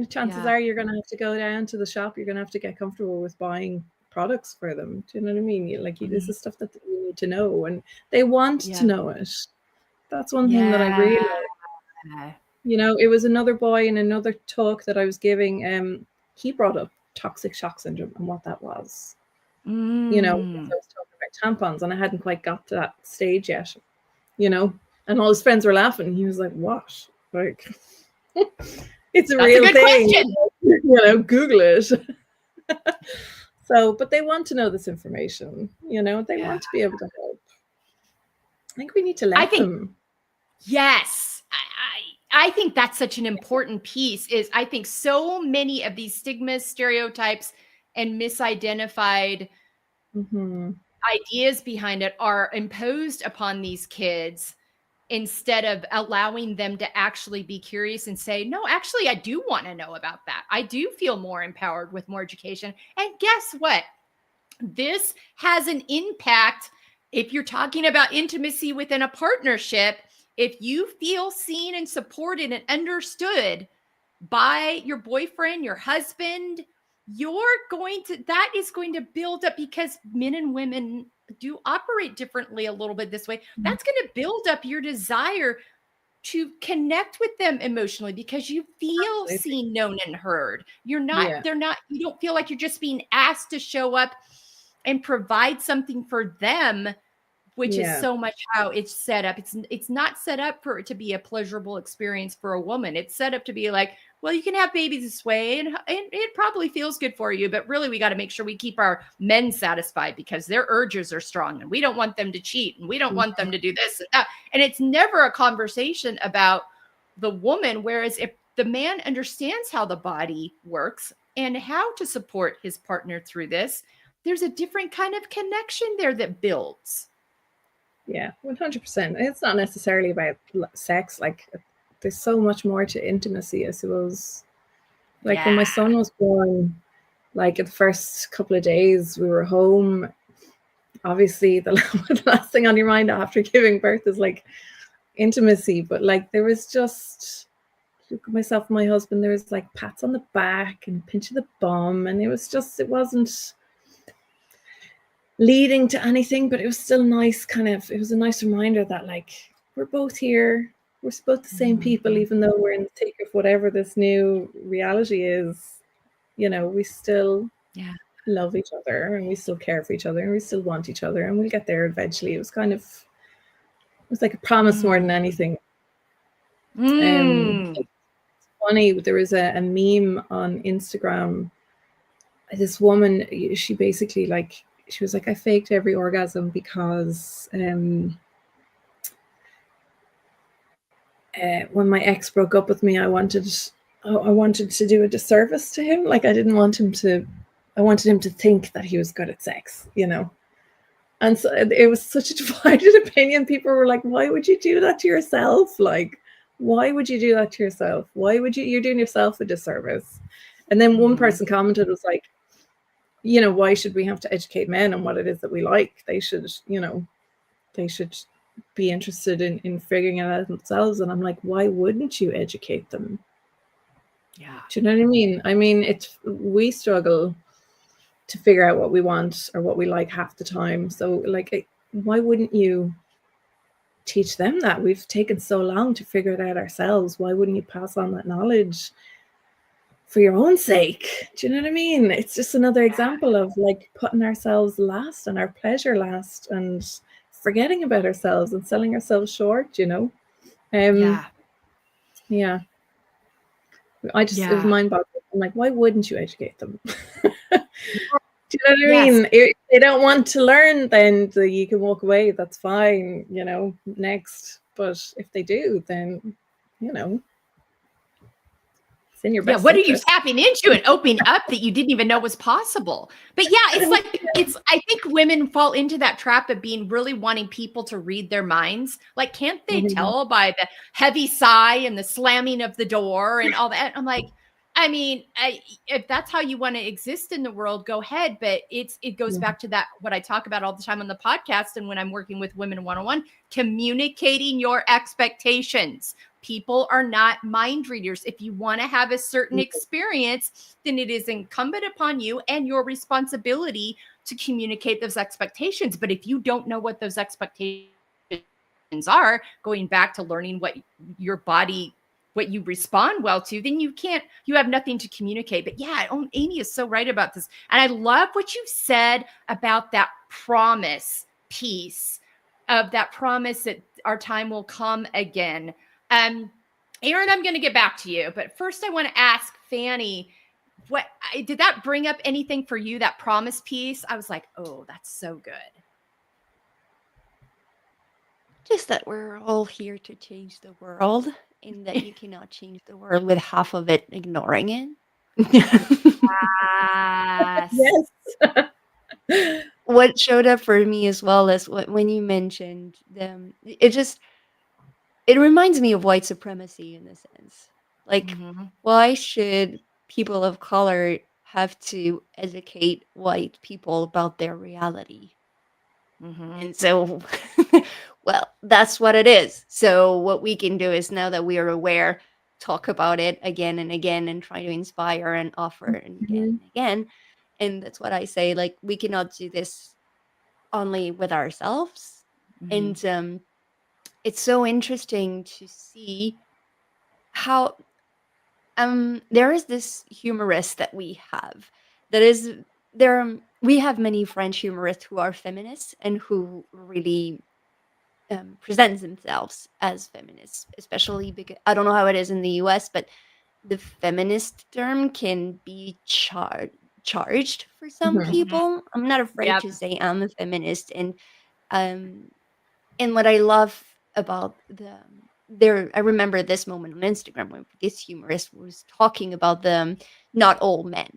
Chances are you're going to have to go down to the shop. You're going to have to get comfortable with buying products for them. Do you know what I mean? This is stuff that you need to know, and they want to know it. That's one thing that I really like. You know, it was another boy in another talk that I was giving. He brought up toxic shock syndrome and what that was. You know, because I was talking about tampons and I hadn't quite got to that stage yet. You know, and all his friends were laughing. He was like, "What? Like, it's a real thing." Question. You know, Google it. So, but they want to know this information. You know, they want to be able to help. I think we need to let them. Yes. I think that's such an important piece. I think so many of these stigmas, stereotypes, and misidentified ideas behind it are imposed upon these kids instead of allowing them to actually be curious and say, no, actually, I do want to know about that. I do feel more empowered with more education. And guess what? This has an impact. If you're talking about intimacy within a partnership, if you feel seen and supported and understood by your boyfriend, your husband, that is going to build up, because men and women do operate differently a little bit this way. That's going to build up your desire to connect with them emotionally, because you feel seen, known, and heard. You don't feel like you're just being asked to show up and provide something for them, which is so much how it's set up. It's not set up for it to be a pleasurable experience for a woman. It's set up to be like, well, you can have babies this way, and it probably feels good for you, but really we got to make sure we keep our men satisfied because their urges are strong, and we don't want them to cheat, and we don't want them to do this and that. And it's never a conversation about the woman. Whereas if the man understands how the body works and how to support his partner through this, there's a different kind of connection there that builds. Yeah, 100%. It's not necessarily about sex. Like, there's so much more to intimacy, I suppose. Like when my son was born, like the first couple of days we were home, obviously the last thing on your mind after giving birth is like intimacy. But like there was just, look at myself and my husband, there was like pats on the back and pinch of the bum, and it wasn't leading to anything, but it was still nice. It was a nice reminder that like we're both here, we're both the same people, even though we're in the thick of whatever this new reality is. You know, we still love each other, and we still care for each other, and we still want each other, and we'll get there eventually. It was like a promise more than anything. It's funny, there was a meme on Instagram. This woman, she basically like, she was like, I faked every orgasm because when my ex broke up with me, I wanted to do a disservice to him. Like I wanted him to think that he was good at sex, you know. And so it was such a divided opinion. People were like, why would you do that to yourself? Like, why would you do that to yourself? You're doing yourself a disservice. And then one person commented, was like, you know, why should we have to educate men on what it is that we like? They should be interested in figuring it out themselves. And I'm like, why wouldn't you educate them? Yeah. Do you know what I mean? I mean, we struggle to figure out what we want or what we like half the time. So like, why wouldn't you teach them that? We've taken so long to figure it out ourselves. Why wouldn't you pass on that knowledge for your own sake? Do you know what I mean? It's just another example of like putting ourselves last and our pleasure last and forgetting about ourselves and selling ourselves short, you know? Yeah. It was Yeah. mind-boggling. I'm like, why wouldn't you educate them? Do you know what I Yes. mean? If they don't want to learn, then you can walk away. That's fine, next. But if they do, then, it's in your Yeah, best what are you interest. tapping into and opening up that you didn't even know was possible? But yeah, I think women fall into that trap of being really wanting people to read their minds. Like, can't they Mhm. tell by the heavy sigh and the slamming of the door and all that? I'm like, I mean, if that's how you want to exist in the world, go ahead. But it goes Yeah. back to that, what I talk about all the time on the podcast and when I'm working with women one-on-one, communicating your expectations. People are not mind readers. If you want to have a certain experience, then it is incumbent upon you and your responsibility to communicate those expectations. But if you don't know what those expectations are, going back to learning what your body, what you respond well to, then you have nothing to communicate. But yeah, Amy is so right about this. And I love what you said about that promise piece, of that promise that our time will come again. Aaron, I'm going to get back to you, but first I want to ask Fanny, what did that bring up anything for you, that promise piece? I was like, oh, that's so good. Just that we're all here to change the world, and that you cannot change the world with half of it ignoring it. Yes. Yes. What showed up for me as well is when you mentioned them, it reminds me of white supremacy in a sense. Like, Mm-hmm. why should people of color have to educate white people about their reality? Mm-hmm. And so, well, that's what it is. So, what we can do is, now that we are aware, talk about it again and again and try to inspire and offer and again Mhm. and again. And that's what I say, like, we cannot do this only with ourselves. Mm-hmm. And it's so interesting to see how there is this humorist that we have, that is there we have many French humorists who are feminists and who really presents themselves as feminists, especially because I don't know how it is in the US, but the feminist term can be charged for some Mhm. people. I'm not afraid Yep. to say I'm a feminist. Um and what I love about I remember this moment on Instagram when this humorist was talking about them, not all men.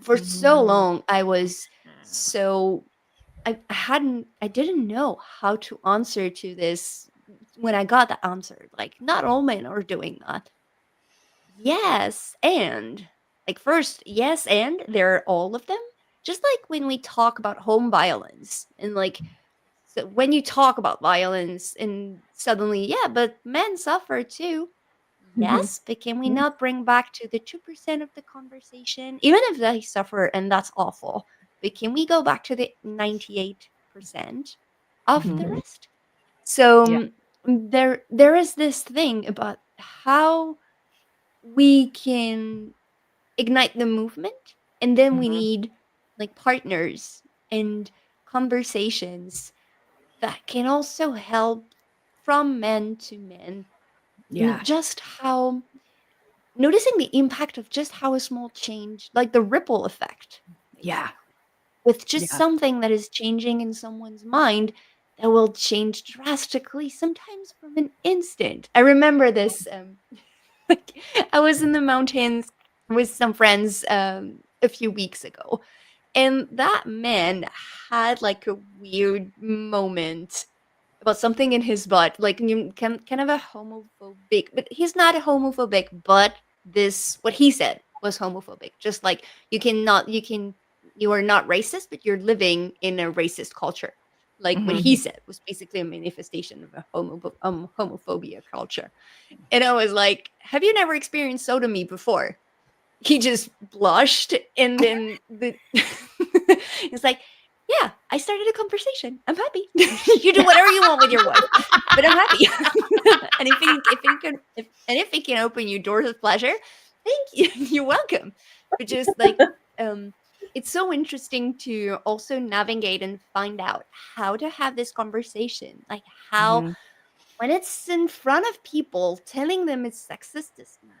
For so Mm-hmm. long I was so I didn't know how to answer to this when I got the answer. Like, not all men are doing that. Yes, and like, first, yes, and they're all of them. Just like when we talk about home violence, and like, so when you talk about violence and suddenly, yeah, but men suffer too. Mhm. Yes, but can we not bring back to the 2% of the conversation? Even if they suffer and that's awful, but can we go back to the 98% of the Mm-hmm. Mhm. rest? So Yeah. there is this thing about how we can ignite the movement, and then we Mm-hmm. need like partners and conversations that can also help from men to men. Yeah. Just how noticing the impact of just how a small change, like the ripple effect, Yeah. basically, with just Yeah. something that is changing in someone's mind, that will change drastically, sometimes from an instant. I remember this. Like, I was in the mountains with some friends a few weeks ago, and that man had like a weird moment about something in his butt, like kind of a homophobic, but he's not a homophobic, but this what he said was homophobic. Just like, you are not racist, but you're living in a racist culture. Like, what he Mm-hmm. said was basically a manifestation of a homophobia culture. And I was like, have you never experienced sodomy before? He just blushed, and then it's like, yeah, I started a conversation. I'm happy. You do whatever you want with your wife, but I'm happy. And if it can open you doors of pleasure, thank you. You're welcome. But just like, um it's so interesting to also navigate and find out how to have this conversation, like how, Mm-hmm. when it's in front of people, telling them it's sexist is not.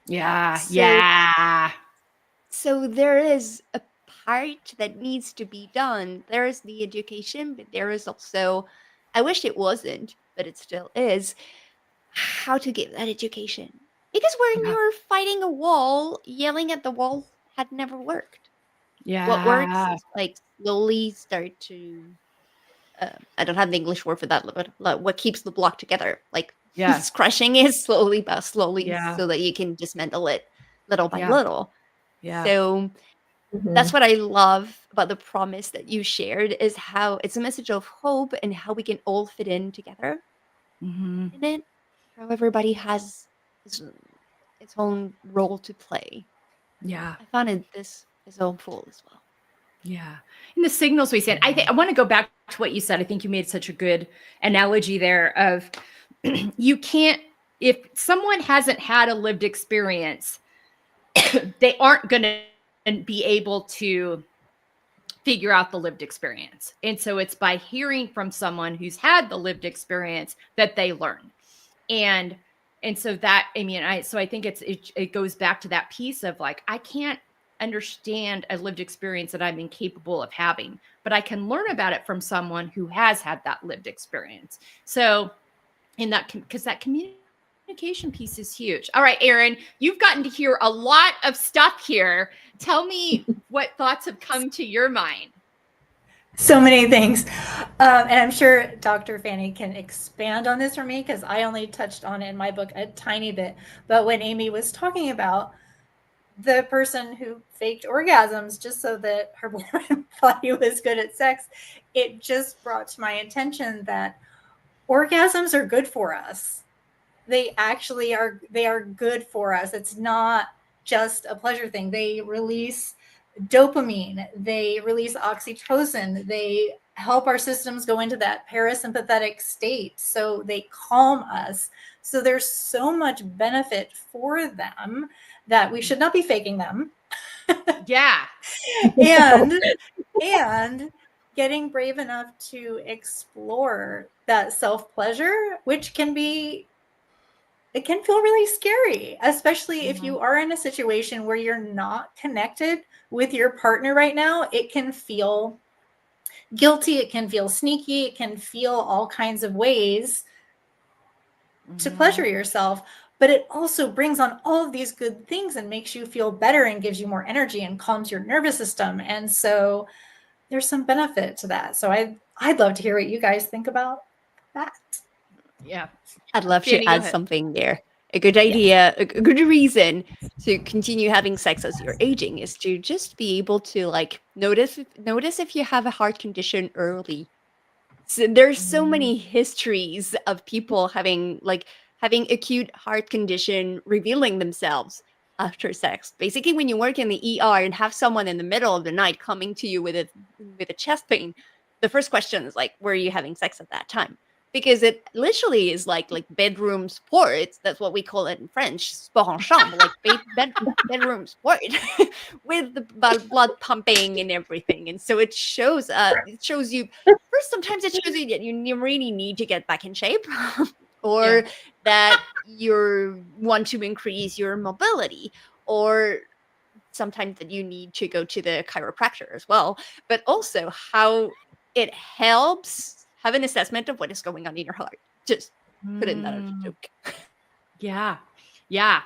Yeah. So- Yeah. So there is a part that needs to be done. There is the education, but there is also, I wish it wasn't, but it still is, how to give that education. Because when Yeah. you're fighting a wall, yelling at the wall had never worked. What works Yeah. is like slowly start to, I don't have the English word for that, but what keeps the block together. Like Yeah. crushing it slowly by slowly Yeah. so that you can dismantle it little by Yeah. little. Yeah. So that's what I love about the promise that you shared is how it's a message of hope and how we can all fit in together Mm-hmm. in it. How everybody has its, its own role to play. Yeah. I found this is hopeful as well. Yeah. And the signals we send, I want to go back to what you said. I think you made such a good analogy there of you can't, if someone hasn't had a lived experience, they aren't going to be able to figure out the lived experience. And so it's by hearing from someone who's had the lived experience that they learn. And so that, I mean, I think it goes back to that piece of like, I can't understand a lived experience that I'm incapable of having, but I can learn about it from someone who has had that lived experience. So in that, because that communication piece is huge. All right, Erin, you've gotten to hear a lot of stuff here. Tell me what thoughts have come to your mind. So many things. And I'm sure Dr. Fanny can expand on this for me because I only touched on it in my book a tiny bit. But when Amy was talking about the person who faked orgasms just so that her boyfriend thought he was good at sex, it just brought to my attention that orgasms are good for us. They actually are. They are good for us. It's not just a pleasure thing. They release dopamine, they release oxytocin, they help our systems go into that parasympathetic state, so they calm us. So there's so much benefit for them that we should not be faking them. Yeah. And getting brave enough to explore that self-pleasure, which can be, it can feel really scary, especially if you are in a situation where you're not connected with your partner right now. It can feel guilty, it can feel sneaky, it can feel all kinds of ways to pleasure yourself, but it also brings on all of these good things and makes you feel better and gives you more energy and calms your nervous system. And so there's some benefit to that. So I'd love to hear what you guys think about that. Yeah. I'd love Fanny, to go add ahead. something there. A good idea, a good reason to continue having sex as you're aging is to just be able to like notice if you have a heart condition early. So there's so many histories of people having acute heart condition revealing themselves after sex. Basically, when you work in the ER and have someone in the middle of the night coming to you with a chest pain, the first question is like, "Were you having sex at that time?" Because it literally is like bedroom sports. That's what we call it in French, sport en chambre, like bedroom sport with the blood pumping and everything. And so it shows you first. Sometimes it shows you that you really need to get back in shape, or that you want to increase your mobility, or sometimes that you need to go to the chiropractor as well. But also how it helps have an assessment of what is going on in your heart. Just put in that as a joke. Yeah. Yeah.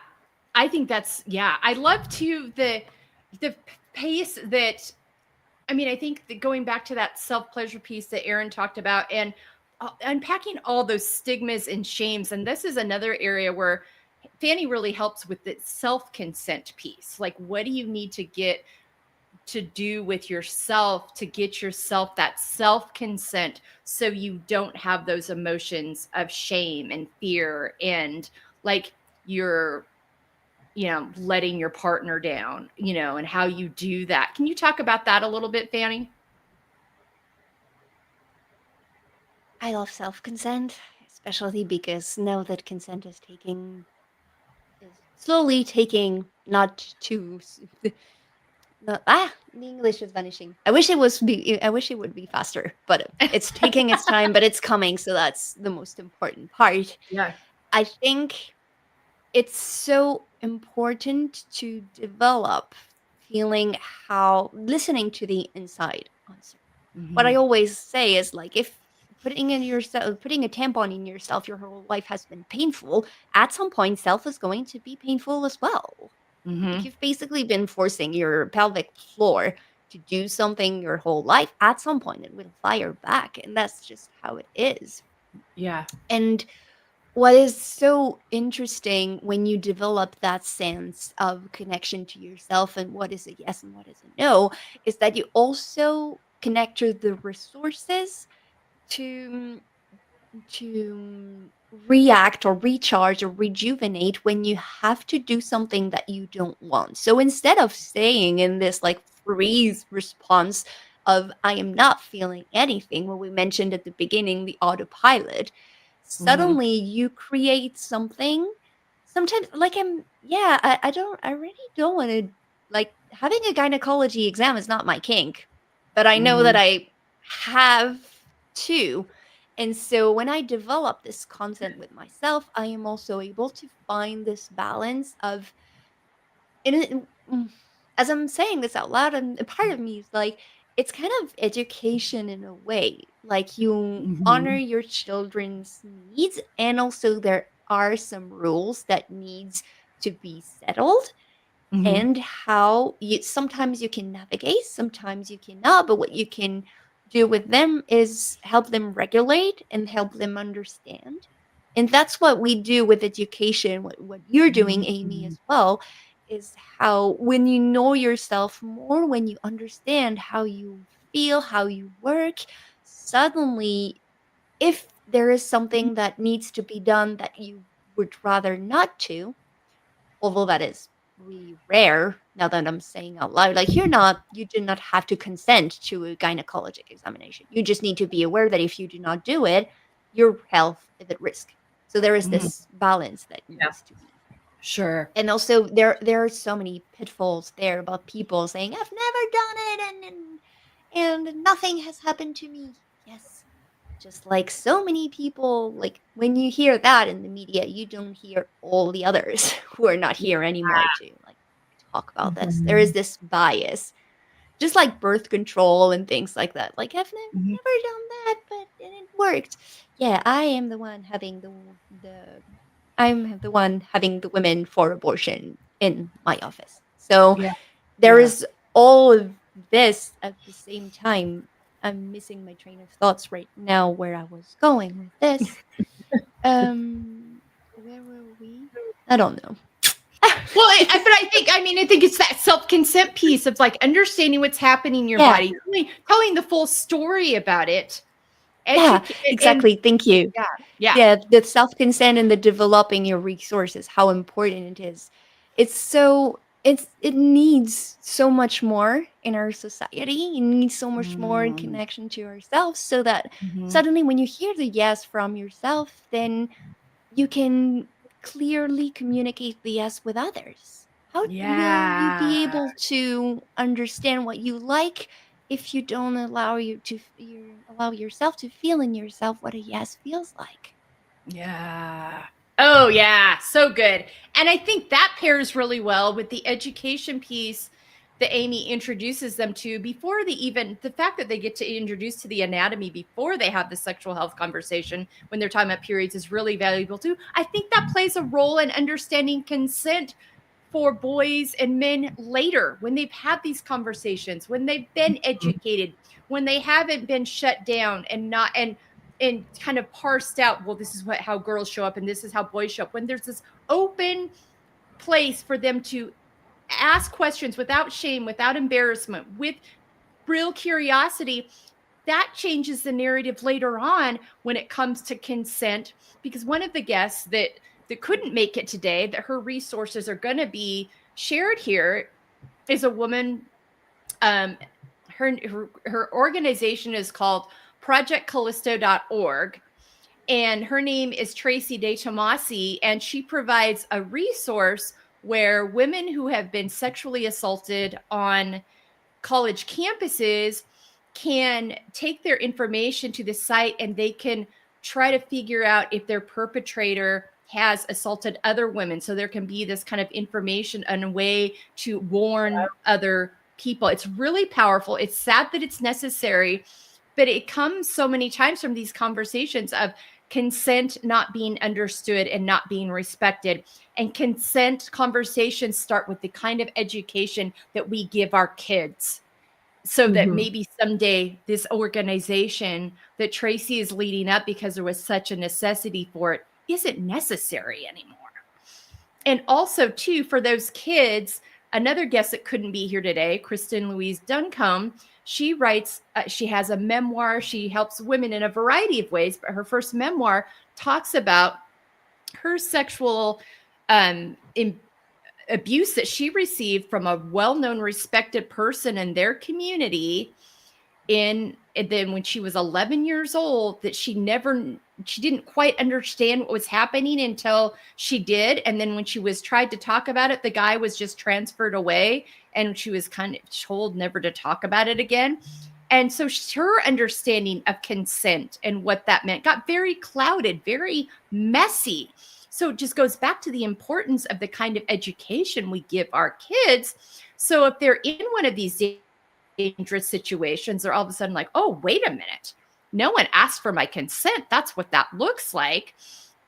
I think that's, yeah. I love to the pace that, I mean, I think that going back to that self-pleasure piece that Erin talked about and unpacking all those stigmas and shames. And this is another area where Fanny really helps with the self-consent piece. Like, what do you need to get to do with yourself to get yourself that self-consent so you don't have those emotions of shame and fear and like you're letting your partner down, and how you do that. Can you talk about that a little bit, Fanny? I love self-consent, especially because now that consent is slowly taking not too the English is vanishing. I wish it would be faster, but it's taking its time, but it's coming, so that's the most important part. Yeah. I think it's so important to develop listening to the inside answer. What I Mhm. always say is like, if putting a tampon in yourself your whole life has been painful, at some point self is going to be painful as well. Like, Mhm. you've basically been forcing your pelvic floor to do something your whole life. At some point it will fire back, and that's just how it is. Yeah. And what is so interesting when you develop that sense of connection to yourself and what is a yes and what is a no is that you also connect to the resources to react or recharge or rejuvenate when you have to do something that you don't want. So instead of staying in this like freeze response of I am not feeling anything, what we mentioned at the beginning, the autopilot, Mhm. suddenly you create something. Sometimes like I really don't want to, like, having a gynecology exam is not my kink, but I know that Mhm. I have to. And so when I develop this content with myself, I am also able to find this balance of and as I'm saying this out loud, and a part of me is like, it's kind of education in a way. Like, you honor Mhm. your children's needs, and also there are some rules that needs to be settled, Mhm. and how you sometimes you can navigate, sometimes you cannot, but what you can do with them is help them regulate and help them understand. And that's what we do with education, what you're doing, Amy, Mhm. as well, is how when you know yourself more, when you understand how you feel, how you work, suddenly, if there is something that needs to be done that you would rather not to, although that is really rare now that I'm saying out loud. Like, you do not have to consent to a gynecologic examination. You just need to be aware that if you do not do it, your health is at risk. So there is Mhm. this balance that Yeah. needs to be. Sure. And also there are so many pitfalls there about people saying, I've never done it, and nothing has happened to me. Yes. Just like so many people, like when you hear that in the media, you don't hear all the others who are not here anymore to like talk about this. There is Mhm. this bias, just like birth control and things like that. Like, I've Mhm. never done that, but it worked. Yeah, I am the one having the I'm the one having the women for abortion in my office. So Yeah. there Yeah. is all of this at the same time. I'm missing my train of thoughts right now where I was going with this. Where were we? I don't know. Well, but I think it's that self-consent piece of like understanding what's happening in your Yeah, body, telling the full story about it, yeah, educate, and exactly. Thank you. yeah, yeah. Yeah, the self-consent and the developing your resources, how important it is. It needs so much more in our society. It needs so much more in Mm. connection to ourselves so that Mhm. suddenly when you hear the yes from yourself, then you can clearly communicate the yes with others. How will you Yeah. be able to understand what you like if you don't allow yourself to feel in yourself what a yes feels like? Yeah. Oh, yeah. So good. And I think that pairs really well with the education piece that Amy introduces them to before the fact that they get to introduce to the anatomy before they have the sexual health conversation when they're talking about periods is really valuable too. I think that plays a role in understanding consent for boys and men later when they've had these conversations, when they've been educated, when they haven't been shut down and kind of parsed out, well, this is how girls show up and this is how boys show up, when there's this open place for them to ask questions without shame, without embarrassment, with real curiosity. That changes the narrative later on when it comes to consent, because one of the guests that couldn't make it today, that her resources are going to be shared here, is a woman. um her organization is called projectcallisto.org, and her name is Tracy De Tomasi, and she provides a resource where women who have been sexually assaulted on college campuses can take their information to the site, and they can try to figure out if their perpetrator has assaulted other women. So there can be this kind of information and a way to warn other people. It's really powerful. It's sad that it's necessary, but it comes so many times from these conversations of consent not being understood and not being respected. And consent conversations start with the kind of education that we give our kids, so that maybe someday this organization that Tracy is leading up, because there was such a necessity for it, isn't necessary anymore. And also, too, for those kids, another guest that couldn't be here today, Kristen Louise Duncombe, she writes, she has a memoir. She helps women in a variety of ways, but her first memoir talks about her sexual abuse that she received from a well-known, respected person in their community. And then when she was 11 years old, that she didn't quite understand what was happening until she did. And then when she was tried to talk about it, the guy was just transferred away, and she was kind of told never to talk about it again. And so her understanding of consent and what that meant got very clouded, very messy. So it just goes back to the importance of the kind of education we give our kids. So if they're in one of these dangerous situations, they're all of a sudden like, oh, wait a minute, no one asked for my consent. That's what that looks like.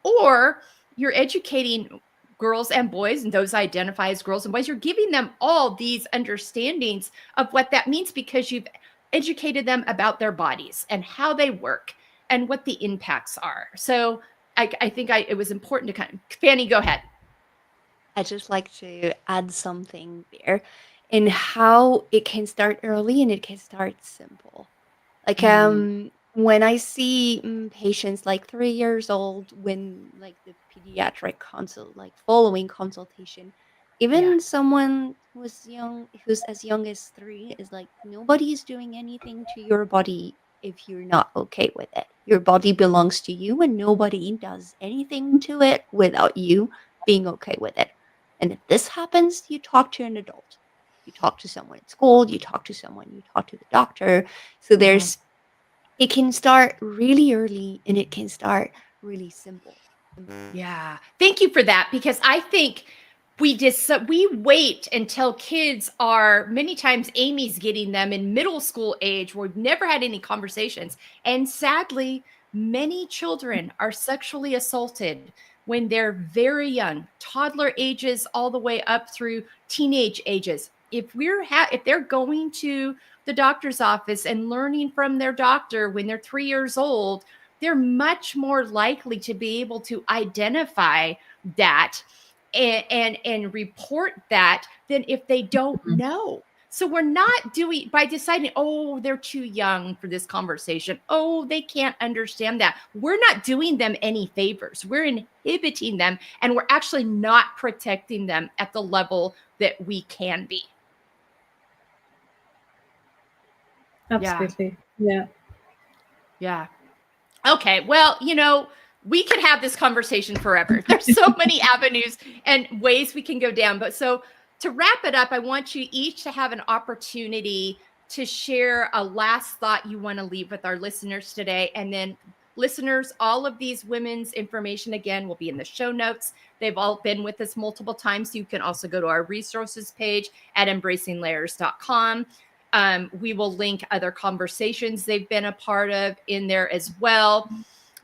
Or you're educating girls and boys, and those identify as girls and boys, you're giving them all these understandings of what that means, because you've educated them about their bodies and how they work and what the impacts are. So I think it was important to kind of, Fanny, go ahead. I just like to add something there in how it can start early and it can start simple. Like when I see patients like 3 years old, when like the pediatric consult, like following consultation, even someone who's as young as 3 is like, nobody is doing anything to your body if you're not okay with it. Your body belongs to you, and nobody does anything to it without you being okay with it. And if this happens, you talk to an adult. You talk to someone at school, you talk to the doctor. So it can start really early, and it can start really simple. Yeah. Thank you for that, because I think we wait until kids are, many times Amy's getting them in middle school age, where we've never had any conversations. And sadly, many children are sexually assaulted when they're very young, toddler ages all the way up through teenage ages. If they're going to the doctor's office and learning from their doctor when they're 3 years old, they're much more likely to be able to identify that and report that than if they don't know. So we're not doing, by deciding, oh, they're too young for this conversation, oh, they can't understand that, we're not doing them any favors. We're inhibiting them, and we're actually not protecting them at the level that we can be. Absolutely. Yeah. Okay. Well, we could have this conversation forever. There's so many avenues and ways we can go down. But so to wrap it up, I want you each to have an opportunity to share a last thought you want to leave with our listeners today. And then listeners, all of these women's information, again, will be in the show notes. They've all been with us multiple times. So you can also go to our resources page at embracinglayers.com. We will link other conversations they've been a part of in there as well.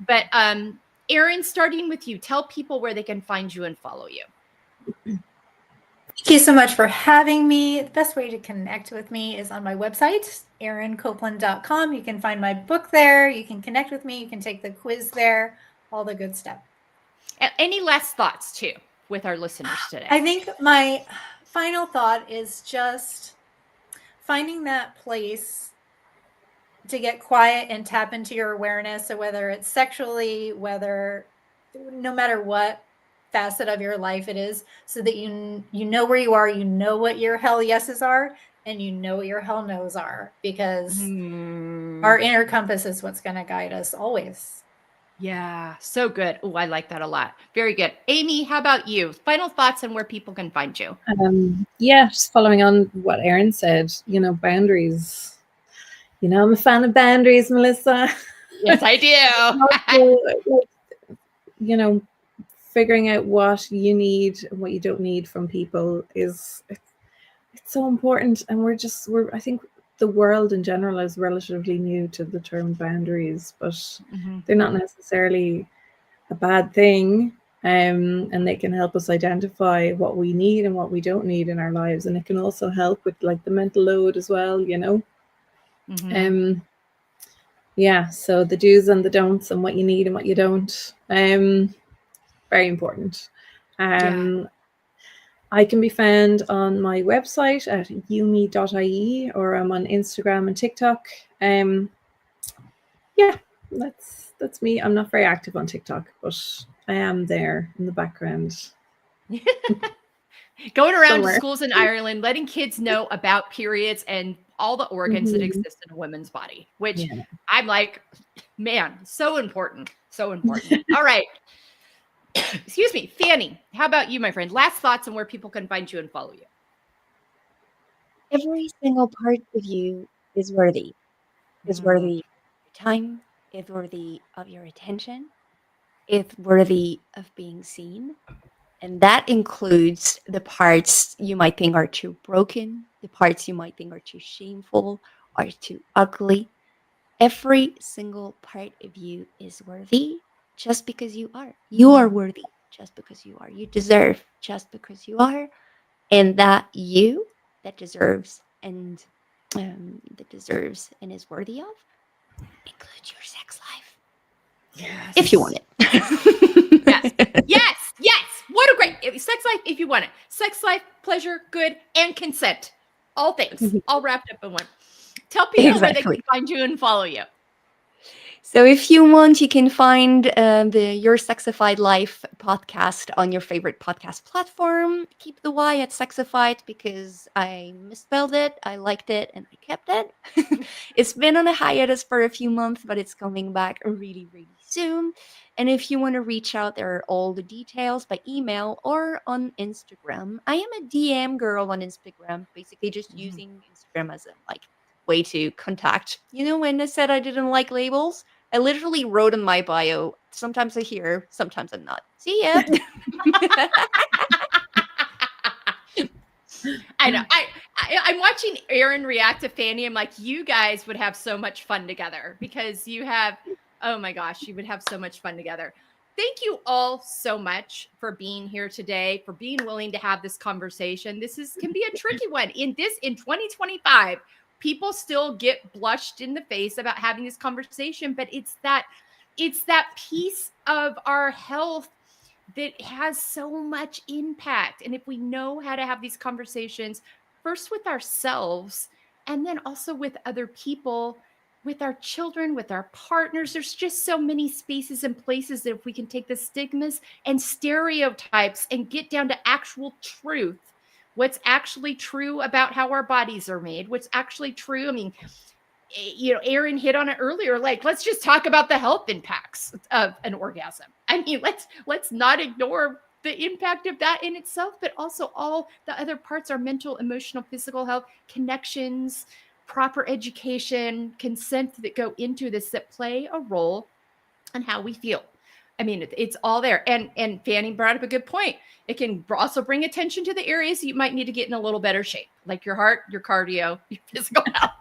But Erin, starting with you, tell people where they can find you and follow you. Thank you so much for having me. The best way to connect with me is on my website, erincopeland.com. You can find my book there. You can connect with me. You can take the quiz there, all the good stuff. Any last thoughts, too, with our listeners today? I think my final thought is just finding that place to get quiet and tap into your awareness. So whether it's sexually, no matter what facet of your life it is, so that you know where you are, you know what your hell yeses are, and you know what your hell no's are, because our inner compass is what's going to guide us always. Yeah, so good. Oh, I like that a lot. Very good. Amy, how about you? Final thoughts on where people can find you. Just following on what Erin said, boundaries. I'm a fan of boundaries, Melissa. Yes, I do. figuring out what you need and what you don't need from people is it's so important. And I think the world in general is relatively new to the term boundaries, but they're not necessarily a bad thing. And they can help us identify what we need and what we don't need in our lives. And it can also help with like the mental load as well, you know. Yeah, so the do's and the don'ts and what you need and what you don't. Very important. I can be found on my website at yumi.ie, or I'm on Instagram and TikTok. Yeah, that's me. I'm not very active on TikTok, but I am there in the background. Going around Somewhere. to schools in Ireland, letting kids know about periods and all the organs that exist in a woman's body, which I'm like, man, so important. So important. All right. Excuse me, Fanny, how about you, my friend? Last thoughts on where people can find you and follow you. Every single part of you is worthy. Is worthy of your time, is worthy of your attention, is worthy of being seen. And that includes the parts you might think are too broken, the parts you might think are too shameful, or too ugly. Every single part of you is worthy just because you are. You are worthy just because you are. You deserve just because you are. And that you that deserves and is worthy of includes your sex life. Yes. If you want it. Yes. What a great sex life if you want it. Sex life, pleasure, good, and consent. All things, all wrapped up in one. Tell people where they can find you and follow you. So if you want, you can find the Your Sexified Life podcast on your favorite podcast platform. Keep the Y at Sexified because I misspelled it, I liked it, and I kept it. It's been on a hiatus for a few months, but it's coming back really, really soon. And if you want to reach out, there are all the details by email or on Instagram. I am a DM girl on Instagram, basically just using Instagram as a way to contact. You know, when I said I didn't like labels, I literally wrote in my bio, sometimes I'm here, sometimes I'm not. See ya. I know. I'm watching Erin react to Fanny. I'm like, you guys would have so much fun together because you have, oh my gosh, you would have so much fun together. Thank you all so much for being here today, for being willing to have this conversation. This can be a tricky one. In 2025, people still get blushed in the face about having this conversation, but it's that piece of our health that has so much impact. And if we know how to have these conversations, first with ourselves, and then also with other people, with our children, with our partners, there's just so many spaces and places that if we can take the stigmas and stereotypes and get down to actual truth, what's actually true about how our bodies are made, what's actually true. I mean, you know, Erin hit on it earlier. Like, let's just talk about the health impacts of an orgasm. I mean, let's not ignore the impact of that in itself, but also all the other parts, our mental, emotional, physical health, connections, proper education, consent that go into this, that play a role on how we feel. I mean, it's all there. And Fanny brought up a good point. It can also bring attention to the areas you might need to get in a little better shape, like your heart, your cardio, your physical health.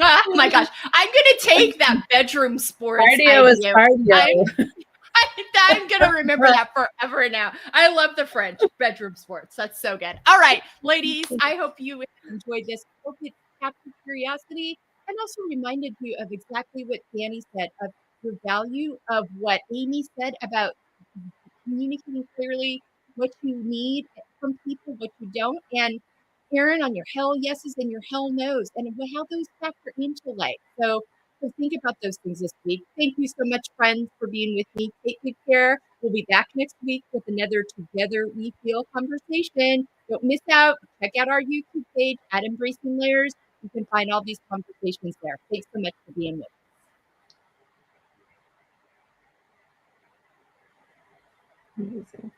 Oh my gosh. I'm going to take that bedroom sports Cardio is cardio. I'm going to remember that forever now. I love the French bedroom sports. That's so good. All right, ladies, I hope you enjoyed this. I hope it captured curiosity and also reminded you of exactly what Danny said, of the value of what Amy said about communicating clearly what you need from people, what you don't. And Erin, on your hell yeses and your hell nos, and how those factor into life. So think about those things this week. Thank you so much, friends, for being with me. Take good care. We'll be back next week with another Together We Feel conversation. Don't miss out. Check out our YouTube page at Embracing Layers. You can find all these conversations there. Thanks so much for being with us. Amazing.